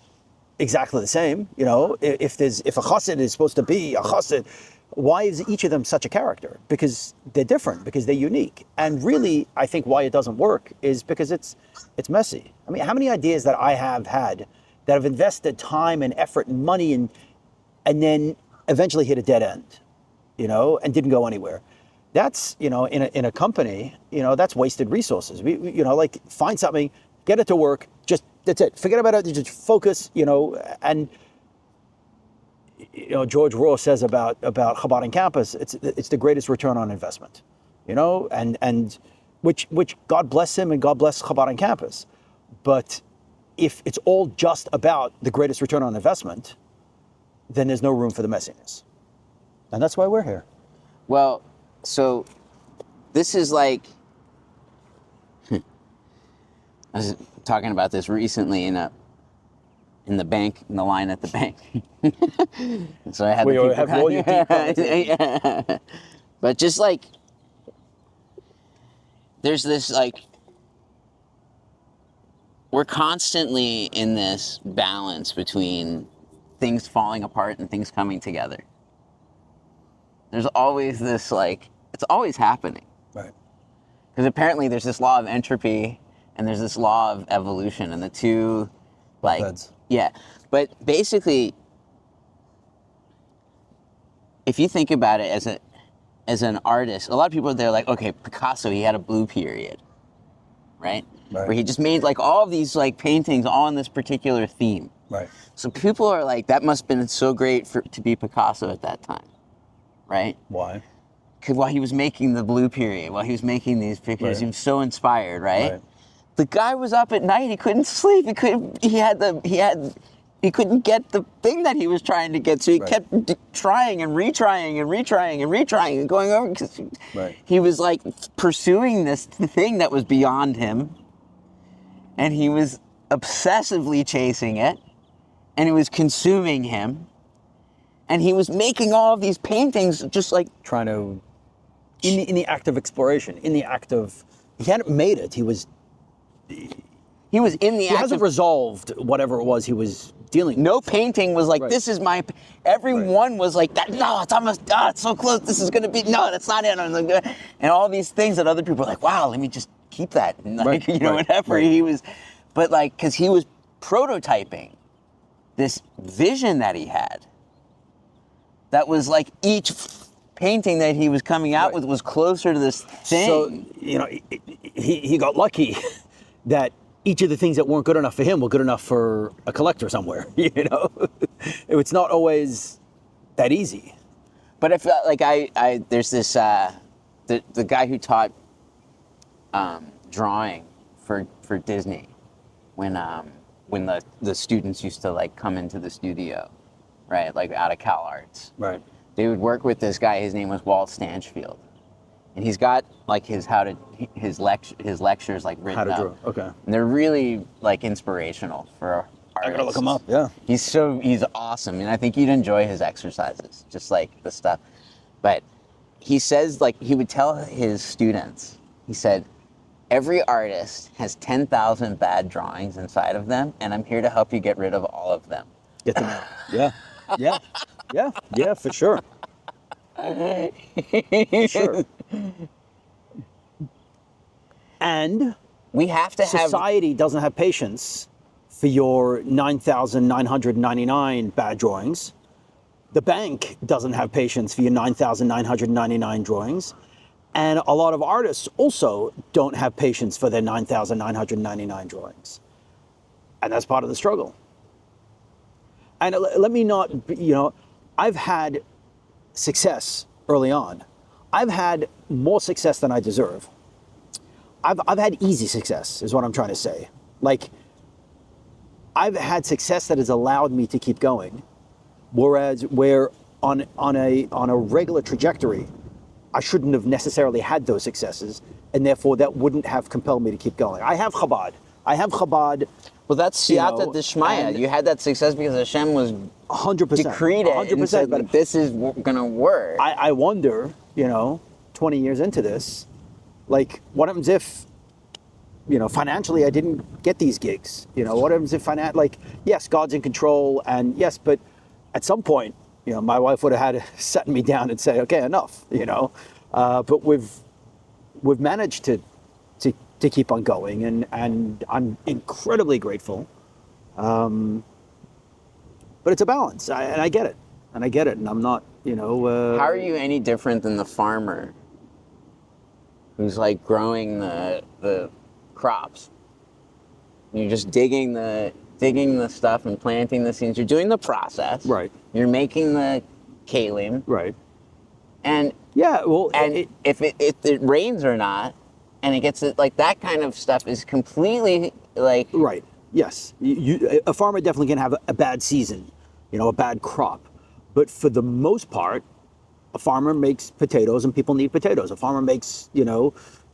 exactly the same. If a Chassid is supposed to be a Chassid, why is each of them such a character? Because they're different, because they're unique. And really, I think why it doesn't work is because it's messy. I mean, how many ideas that I have had that have invested time and effort and money and then eventually hit a dead end, and didn't go anywhere. That's, in a company, that's wasted resources. We like find something, get it to work, just, that's it. Forget about it, just focus, and George Ross says about Chabad on campus, it's the greatest return on investment, and which God bless him and God bless Chabad on campus. But if it's all just about the greatest return on investment, then there's no room for the messiness. And that's why we're here. Well, so this is like, I was talking about this recently in the bank, in the line at the bank. So I had We the have all your yeah. But just like, there's this like, we're constantly in this balance between things falling apart and things coming together. There's always this like, it's always happening. Right. Because apparently there's this law of entropy and there's this law of evolution, and the two, like, Beds. yeah. But basically, if you think about it as an artist, a lot of people, they're like, okay, Picasso, he had a blue period, right? Where he just made like all of these like paintings on this particular theme. Right. So people are like, that must have been so great to be Picasso at that time, right? Why? Because while he was making the blue period, while he was making these pictures, he was so inspired, right? The guy was up at night, he couldn't sleep, he couldn't get the thing that he was trying to get, so he kept trying and retrying and retrying and retrying and going over, because he was like pursuing this thing that was beyond him, and he was obsessively chasing it, and it was consuming him, and he was making all of these paintings just like trying to, in the act of exploration, in the act of, he hadn't made it, he was in the act hasn't resolved whatever it was he was dealing with. No painting was like, this is my, everyone was like, that. No, it's almost, it's so close, this is going to be, no, that's not it. And all these things that other people were like, wow, let me just keep that. And like, whatever he was, but like, because he was prototyping this vision that he had. That was like each painting that he was coming out with was closer to this thing. So, he got lucky that each of the things that weren't good enough for him were good enough for a collector somewhere, It's not always that easy. But I felt like there's this, the guy who taught drawing for Disney when the students used to like come into the studio, right? Like out of Cal Arts. Right. They would work with this guy, his name was Walt Stanchfield. And he's got like his lectures like written how to up. draw. Okay. And they're really like inspirational for artists. I gotta look him up. Yeah. He's awesome, and I think you'd enjoy his exercises, just like the stuff. But he says, like, he would tell his students, he said, every artist has 10,000 bad drawings inside of them, and I'm here to help you get rid of all of them. Get them out. Yeah, for sure. Sure. And we have to society doesn't have patience for your 9,999 bad drawings. The bank doesn't have patience for your 9,999 drawings. And a lot of artists also don't have patience for their 9,999 drawings. And that's part of the struggle. And let me not, I've had success early on. I've had more success than I deserve. I've had easy success, is what I'm trying to say. Like, I've had success that has allowed me to keep going, whereas where on a regular trajectory, I shouldn't have necessarily had those successes, and therefore that wouldn't have compelled me to keep going. I have Chabad. Well, that's Siyata Dishmaya. You had that success because Hashem was 100%, decreed it 100%, and said, but this is going to work. I wonder, 20 years into this, like, what happens if, financially I didn't get these gigs? What happens if yes, God's in control, and yes, but at some point, my wife would have had to set me down and say, okay, enough, but we've managed to keep on going, and I'm incredibly grateful. But it's a balance, and I get it, and I'm not, How are you any different than the farmer who's like growing the crops? You're just digging the stuff and planting the seeds. You're doing the process. Right. You're making the kalim. Right. And yeah, well, and if it rains or not, and it gets like that kind of stuff is completely like right. Yes, a farmer definitely can have a bad season, a bad crop, but for the most part, a farmer makes potatoes and people need potatoes. A farmer makes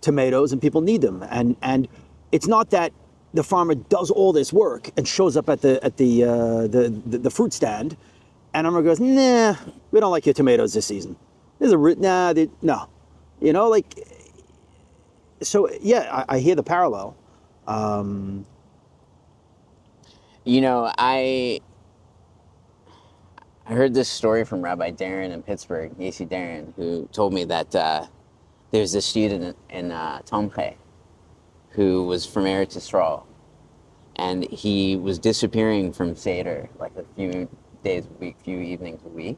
tomatoes and people need them, and it's not that the farmer does all this work and shows up at the fruit stand, and Amr goes, nah, we don't like your tomatoes this season. There's no, so yeah, I hear the parallel. I heard this story from Rabbi Darren in Pittsburgh, Yasi Darren, who told me that there's this student in Tomche who was from Eretz Yisrael, and he was disappearing from Seder like a few days a week, few evenings a week,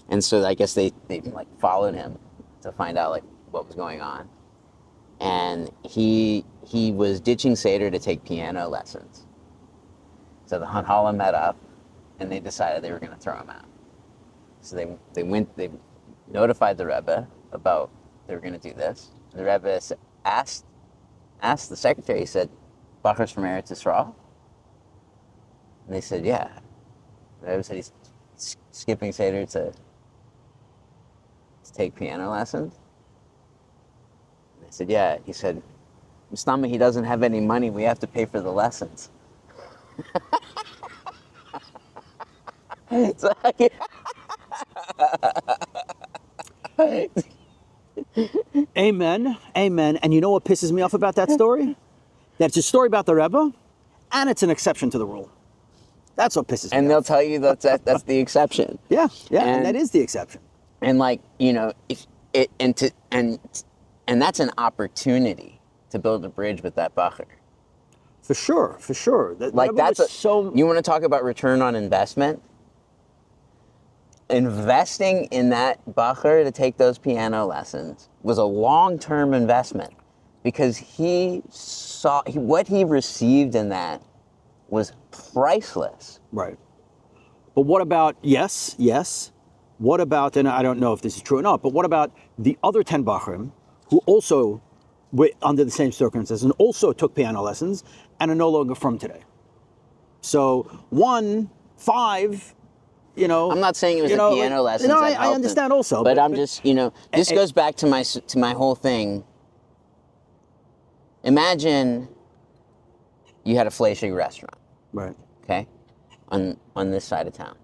and so I guess they like followed him to find out like what was going on, and he was ditching Seder to take piano lessons. So the Hanhala met up, and they decided they were going to throw him out. So they notified the Rebbe about they were going to do this. The Rebbe asked the secretary, he said, Bachur's from Eretz Yisrael? And they said, yeah. The Rebbe said he's skipping Seder to take piano lessons? And they said, yeah. He said, Mustama, he doesn't have any money. We have to pay for the lessons. Amen. And you know what pisses me off about that story? That it's a story about the Rebbe, and it's an exception to the rule. That's what pisses me off. And they'll tell you that's the exception. Yeah, and that is the exception. And and that's an opportunity to build a bridge with that Bachur. For sure. You want to talk about return on investment? Investing in that Bachur to take those piano lessons was a long-term investment because he saw what he received in that was priceless. Right. But what about, yes, what about, and I don't know if this is true or not, but what about the other 10 Bachurim who also under the same circumstances and also took piano lessons and are no longer from today? So 5, I'm not saying it was the piano lessons. No, I understand also. But I'm just, this goes back to my whole thing. Imagine you had a Fleischig restaurant. Right. Okay? On this side of town.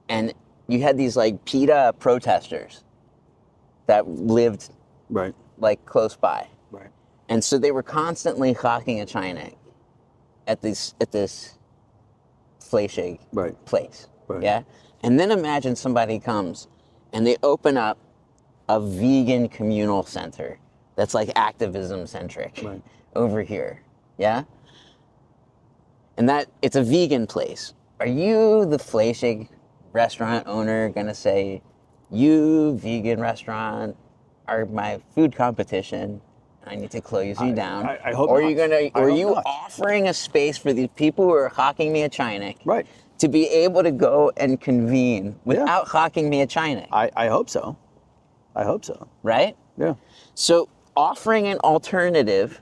And you had these like PETA protesters that lived right like close by. Right. And so they were constantly hawking a China at this Fleischig place. Right. Yeah? And then imagine somebody comes and they open up a vegan communal center that's like activism centric over here. Yeah? And that it's a vegan place. Are you, the Fleischig restaurant owner, gonna say, you vegan restaurant are my food competition, I need to close you down? I hope or not. Are you offering a space for these people who are hawking me a Chinik to be able to go and convene without hawking me a Chinik? I hope so. Right? Yeah. So offering an alternative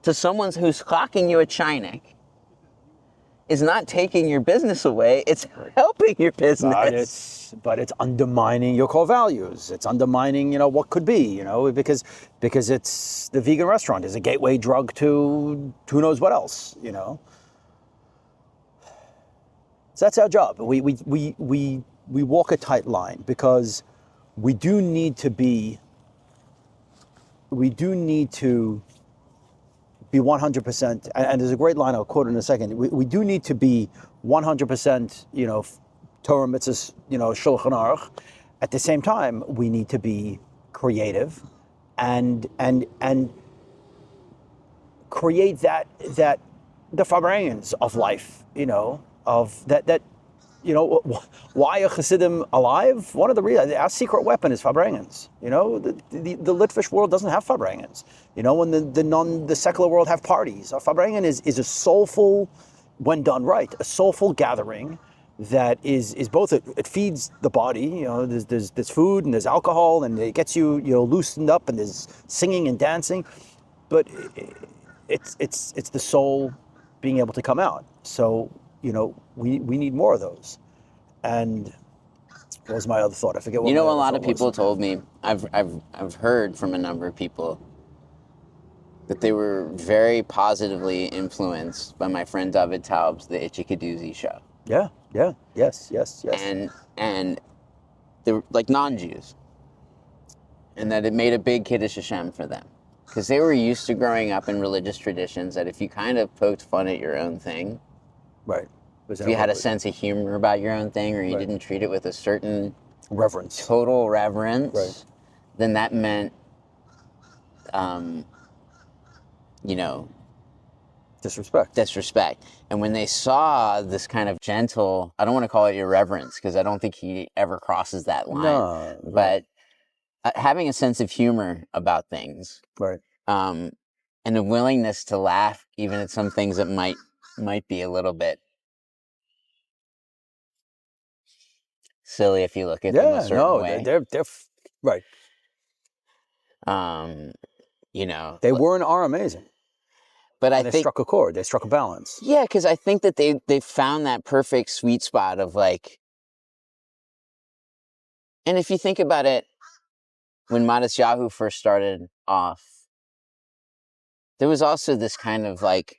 to someone who's hawking you a Chinik is not taking your business away, it's helping your business. But it's undermining your core values. It's undermining, what could be, because it's the vegan restaurant is a gateway drug to who knows what else, So that's our job. We walk a tight line because we do need to be 100%, and there's a great line I'll quote in a second. We do need to be 100%, Torah mitzvahs, Shulchan Aruch. At the same time, we need to be creative, and create that the vibrations of life, of that. Why are Chassidim alive? One of the reasons, our secret weapon is Farbrengens. The Litvish world doesn't have Farbrengens. When the secular world have parties. A Farbrengen is a soulful, when done right, a soulful gathering that is both it feeds the body. You know, there's food and there's alcohol and it gets you loosened up and there's singing and dancing, but it's the soul being able to come out. So we need more of those. And what was my other thought? I forget what a my other lot thought of people was. told me, I've heard from a number of people that they were very positively influenced by my friend David Taub's The Itchy Kadoozy Show. Yeah, yes. And they were like non-Jews. And that it made a big Kiddush Hashem for them. Because they were used to growing up in religious traditions that if you kind of poked fun at your own thing, right, if you had a sense of humor about your own thing, or you didn't treat it with a certain reverence, total reverence, right, then that meant, disrespect. And when they saw this kind of gentle, I don't want to call it irreverence, because I don't think he ever crosses that line. No, but having a sense of humor about things, right, and a willingness to laugh even at some things that might be a little bit silly if you look at them a certain way. They're right. They were and are amazing. But I think they struck a chord. They struck a balance. Yeah, because I think that they found that perfect sweet spot of like. And if you think about it, when Matisyahu first started off, there was also this kind of like,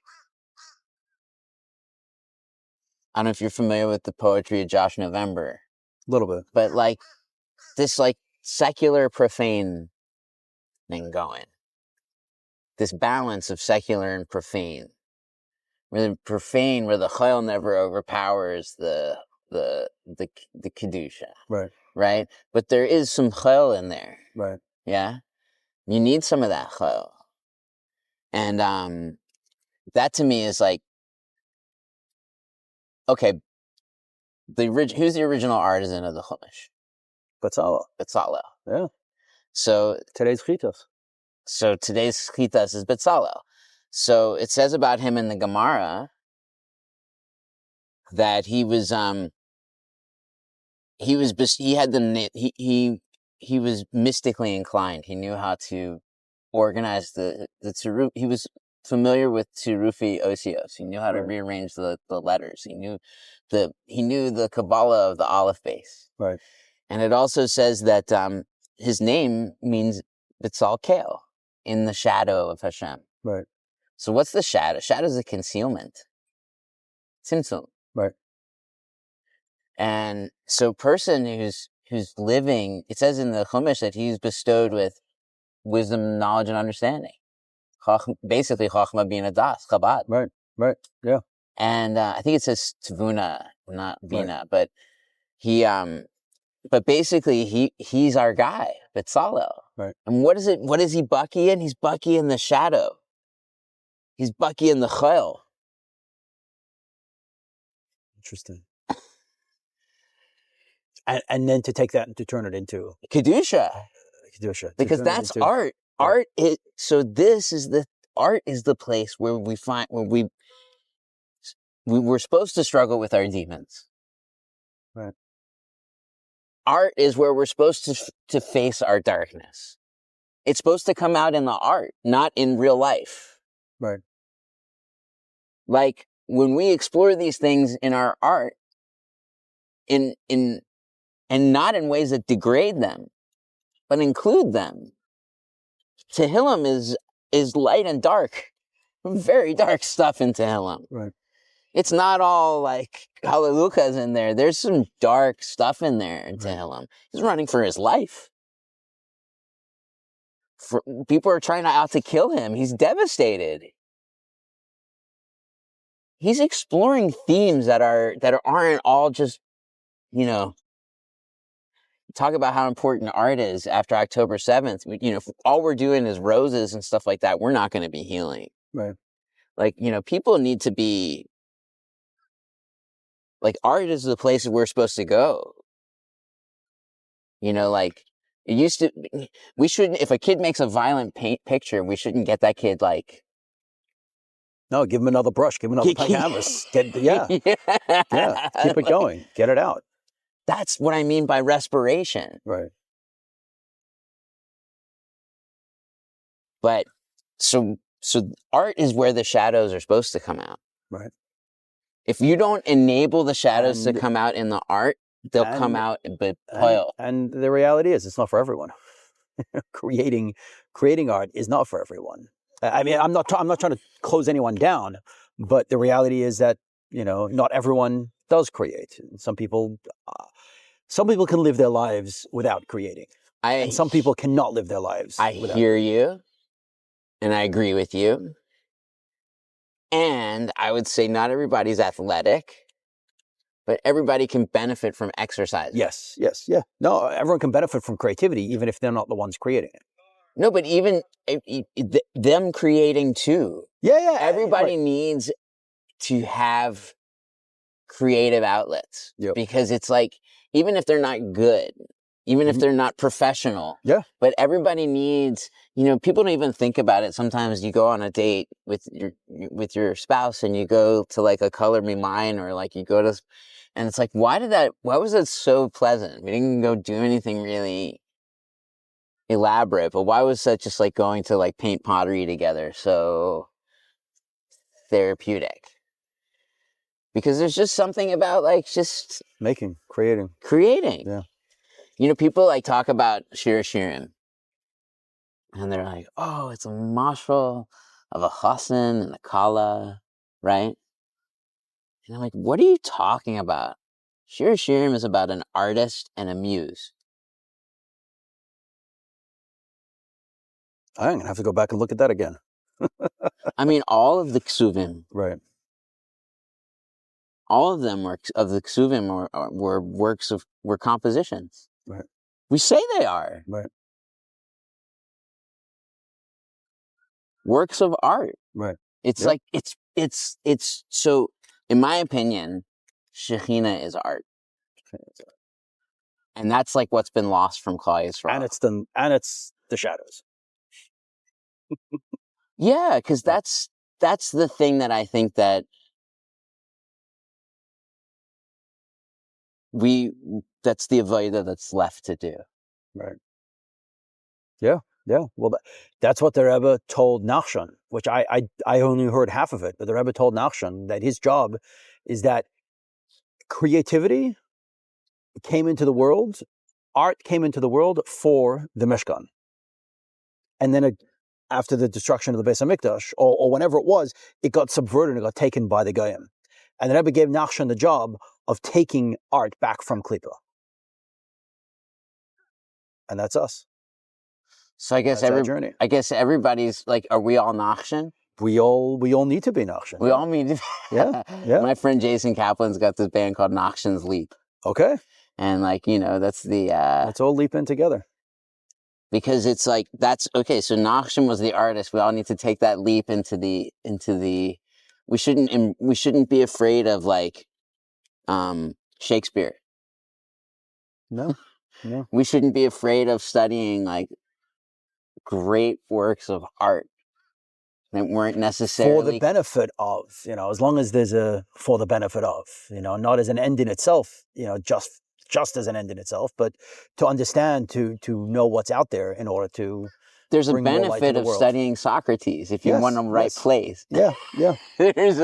I don't know if you're familiar with the poetry of Josh November. A little bit. But like this like secular profane thing going. This balance of secular and profane. Where the profane, where the chayil never overpowers the kedusha. Right. Right? But there is some chayil in there. Right. Yeah? You need some of that chayil. And that to me is like, okay, who's the original artisan of the Chumash? Betzalel. Yeah. So today's chitas. So today's chitas is Betzalel. So it says about him in the Gemara that he was mystically inclined. He knew how to organize the tzuruf. He was familiar with tzurufi osios. He knew how to rearrange the letters. He knew the Kabbalah of the Aleph base. Right. And it also says that his name means Betzal Kale, in the shadow of Hashem. Right. So what's the shadow? Shadow is a concealment. Tzimtzum. Right. And so person who's living, it says in the Chumash that he's bestowed with wisdom, knowledge, and understanding. Basically, Chachma being a das, Chabad. Right, yeah. And I think it says Tvuna, not Bina, but but basically he's our guy, Betzalel. Right. And what is he bucky in? He's bucky in the shadow. He's bucky in the chayil. Interesting. And then to take that and to turn it into Kedusha. Because that's art. Art is, so this is art is the place where we find, where we're supposed to struggle with our demons. Right. Art is where we're supposed to face our darkness. It's supposed to come out in the art, not in real life. Right. Like when we explore these things in our art, and not in ways that degrade them, but include them. Tehillim is light and dark. Very dark stuff in Tehillim. Right. It's not all like Hallelujahs in there. There's some dark stuff in there in Tehillim. He's running for his life. People are trying out to kill him. He's devastated. He's exploring themes that aren't all just, talk about how important art is after October 7th. If all we're doing is roses and stuff like that, we're not going to be healing. Right. Like, people need to be, like, art is the place we're supposed to go. Like, it used to, we shouldn't, if a kid makes a violent picture, we shouldn't get that kid, like, No, give him another brush. Give him another canvas. Yeah. Keep it going. Get it out. That's what I mean by respiration. Right. But so art is where the shadows are supposed to come out. Right. If you don't enable the shadows to come out in the art, they'll come out but pale. And the reality is, it's not for everyone. Creating art is not for everyone. I mean, I'm not trying to close anyone down, but the reality is that, not everyone does create. Some people can live their lives without creating, and some people cannot live their lives. I hear you, and I agree with you. And I would say not everybody's athletic, but everybody can benefit from exercise. Yes, yeah. No, everyone can benefit from creativity, even if they're not the ones creating it. No, but even them creating too. Yeah. Everybody needs to have creative outlets. Yep. Because it's like, even if they're not good, even if they're not professional, but everybody needs, people don't even think about it. Sometimes you go on a date with your spouse and you go to like a Color Me Mine, or like you go to, and it's like, why was it so pleasant? We didn't go do anything really elaborate, but why was that just like going to like paint pottery together so therapeutic? Because there's just something about like just creating. Yeah. People like talk about Shir Shirim, and they're like, oh, it's a mashal of a chassan and a kala, right? And I'm like, what are you talking about? Shir Shirim is about an artist and a muse. I'm going to have to go back and look at that again. I mean, all of the ksuvim. Right. All of them were were compositions. Right. We say they are. Right. Works of art. Right. It's like, it's so, in my opinion, Shekhinah is art. And that's like what's been lost from Klal Yisrael. And it's the shadows. Yeah, because that's the thing that I think that that's the avodah that's left to do. Right. Yeah. Well, that's what the Rebbe told Nachshon, which I only heard half of it, but the Rebbe told Nachshon that his job is that creativity came into the world, art came into the world for the Mishkan. And then after the destruction of the Beis HaMikdash, or whenever it was, it got subverted and got taken by the Goyim. And the Rebbe gave Nachshon the job of taking art back from Klippa. And that's us. So I guess everybody's like, are we all Nachshon? We all need to be Nachshon. We all need to. Yeah. My friend Jason Kaplan's got this band called Nachshon's Leap. Okay. And like, that's the... Let's all leap in together. Because it's like, that's, okay, so Nachshon was the artist. We all need to take that leap into the, we shouldn't be afraid of like, Shakespeare. No. We shouldn't be afraid of studying like great works of art that weren't necessarily... For the benefit of, as long as there's for the benefit of, not as an end in itself, just as an end in itself, but to understand, to know what's out there in order to... There's a benefit of studying Socrates if you want the right place. Yeah. There's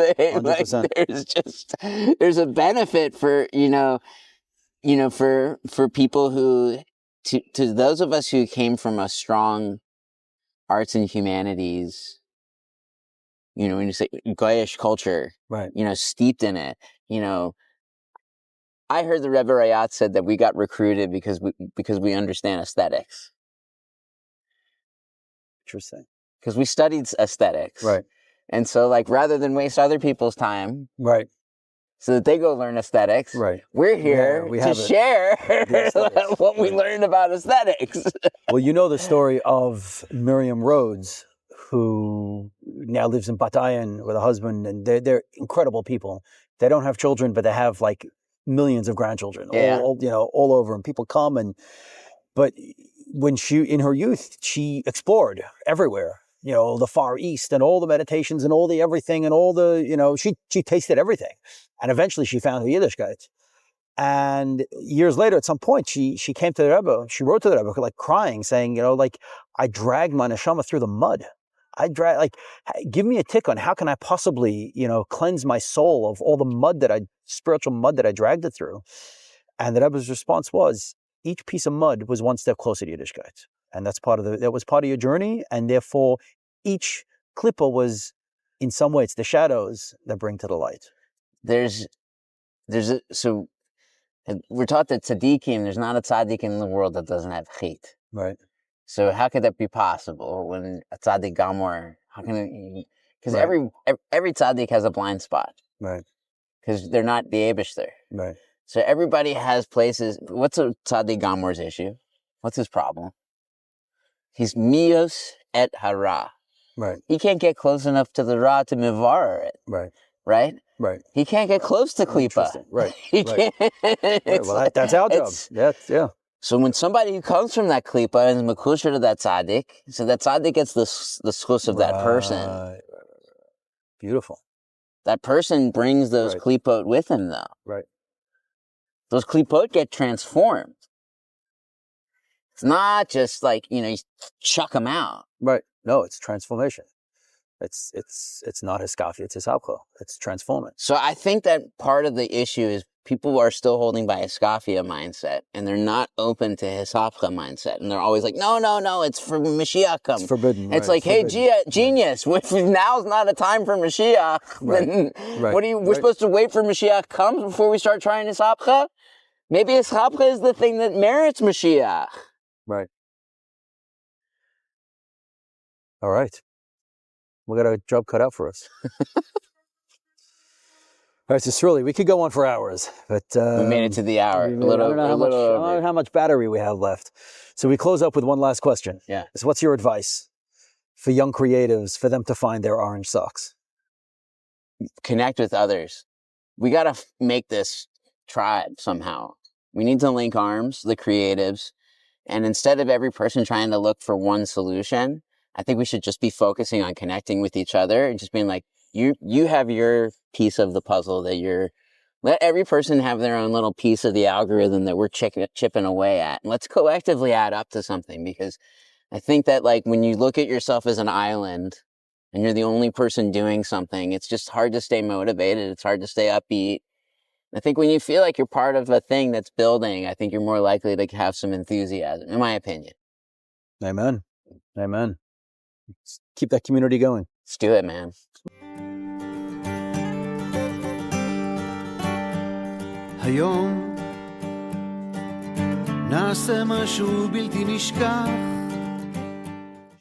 a benefit for, for people who, to those of us who came from a strong arts and humanities, when you say Goyish culture, right? Steeped in it, I heard the Rebbe Rayat said that we got recruited because we understand aesthetics. Interesting. Because we studied aesthetics, right? And so, like, rather than waste other people's time, right, so that they go learn aesthetics, right? We're here to share what we learned about aesthetics. Well, the story of Miriam Rhodes, who now lives in Batayan with a husband, and they're incredible people. They don't have children, but they have like millions of grandchildren, all over, and people come but when in her youth, she explored everywhere, the Far East and all the meditations and all the everything and all the, she tasted everything. And eventually she found her Yiddishkeit. And years later, at some point, she came to the Rebbe, she wrote to the Rebbe, like crying, saying, I dragged my neshama through the mud. Give me a tick on how can I possibly, cleanse my soul of all the spiritual mud that I dragged it through. And the Rebbe's response was, each piece of mud was one step closer to Yiddishkeit. And that was part of your journey. And therefore, each klippa was, in some way, it's the shadows that bring to the light. So we're taught that tzaddikim, there's not a tzaddik in the world that doesn't have chit. Right. So how could that be possible when a tzaddik gamor, because every tzaddik has a blind spot. Right. Because they're not the Eibishter. Right. So everybody has places. What's a tzaddik gamor's issue? What's his problem? He's miyos et hara. Right. He can't get close enough to the ra to mivarer it. Right. Right? Right. He can't get close to klipa. Right. He can't. Right. Well, that's our job. Yeah. So when somebody who comes from that klipa and is makusher to that tzaddik, so that tzaddik gets the schus of that person. Right. Beautiful. That person brings those klipot with him, though. Right. Those klipot get transformed. It's not just like, you chuck them out. Right. No, it's transformation. It's not hiskafi, it's hiskafia. It's transforming. So I think that part of the issue is people are still holding by hiskafia mindset, and they're not open to hiskafia mindset. And they're always like, no, it's for Mashiach come. It's forbidden. It's like, hey, genius, if now's not a time for Mashiach, then we're supposed to wait for Mashiach comes before we start trying hiskafia? Maybe hiskafia is the thing that merits Mashiach. Right. All right. We got a job cut out for us. All right, so Sruli, we could go on for hours, but we made it to the hour. I don't know how much battery we have left. So we close up with one last question. Yeah. So what's your advice for young creatives for them to find their orange socks? Connect with others. We got to make this tribe somehow. We need to link arms, the creatives, and instead of every person trying to look for one solution, I think we should just be focusing on connecting with each other and just being like, you have your piece of the puzzle let every person have their own little piece of the algorithm that we're chipping away at. And let's collectively add up to something, because I think that like when you look at yourself as an island and you're the only person doing something, it's just hard to stay motivated. It's hard to stay upbeat. I think when you feel like you're part of a thing that's building, I think you're more likely to have some enthusiasm, in my opinion. Amen. Let's keep that community going. Let's do it, man. היום נעשה משהו בלתי נשכח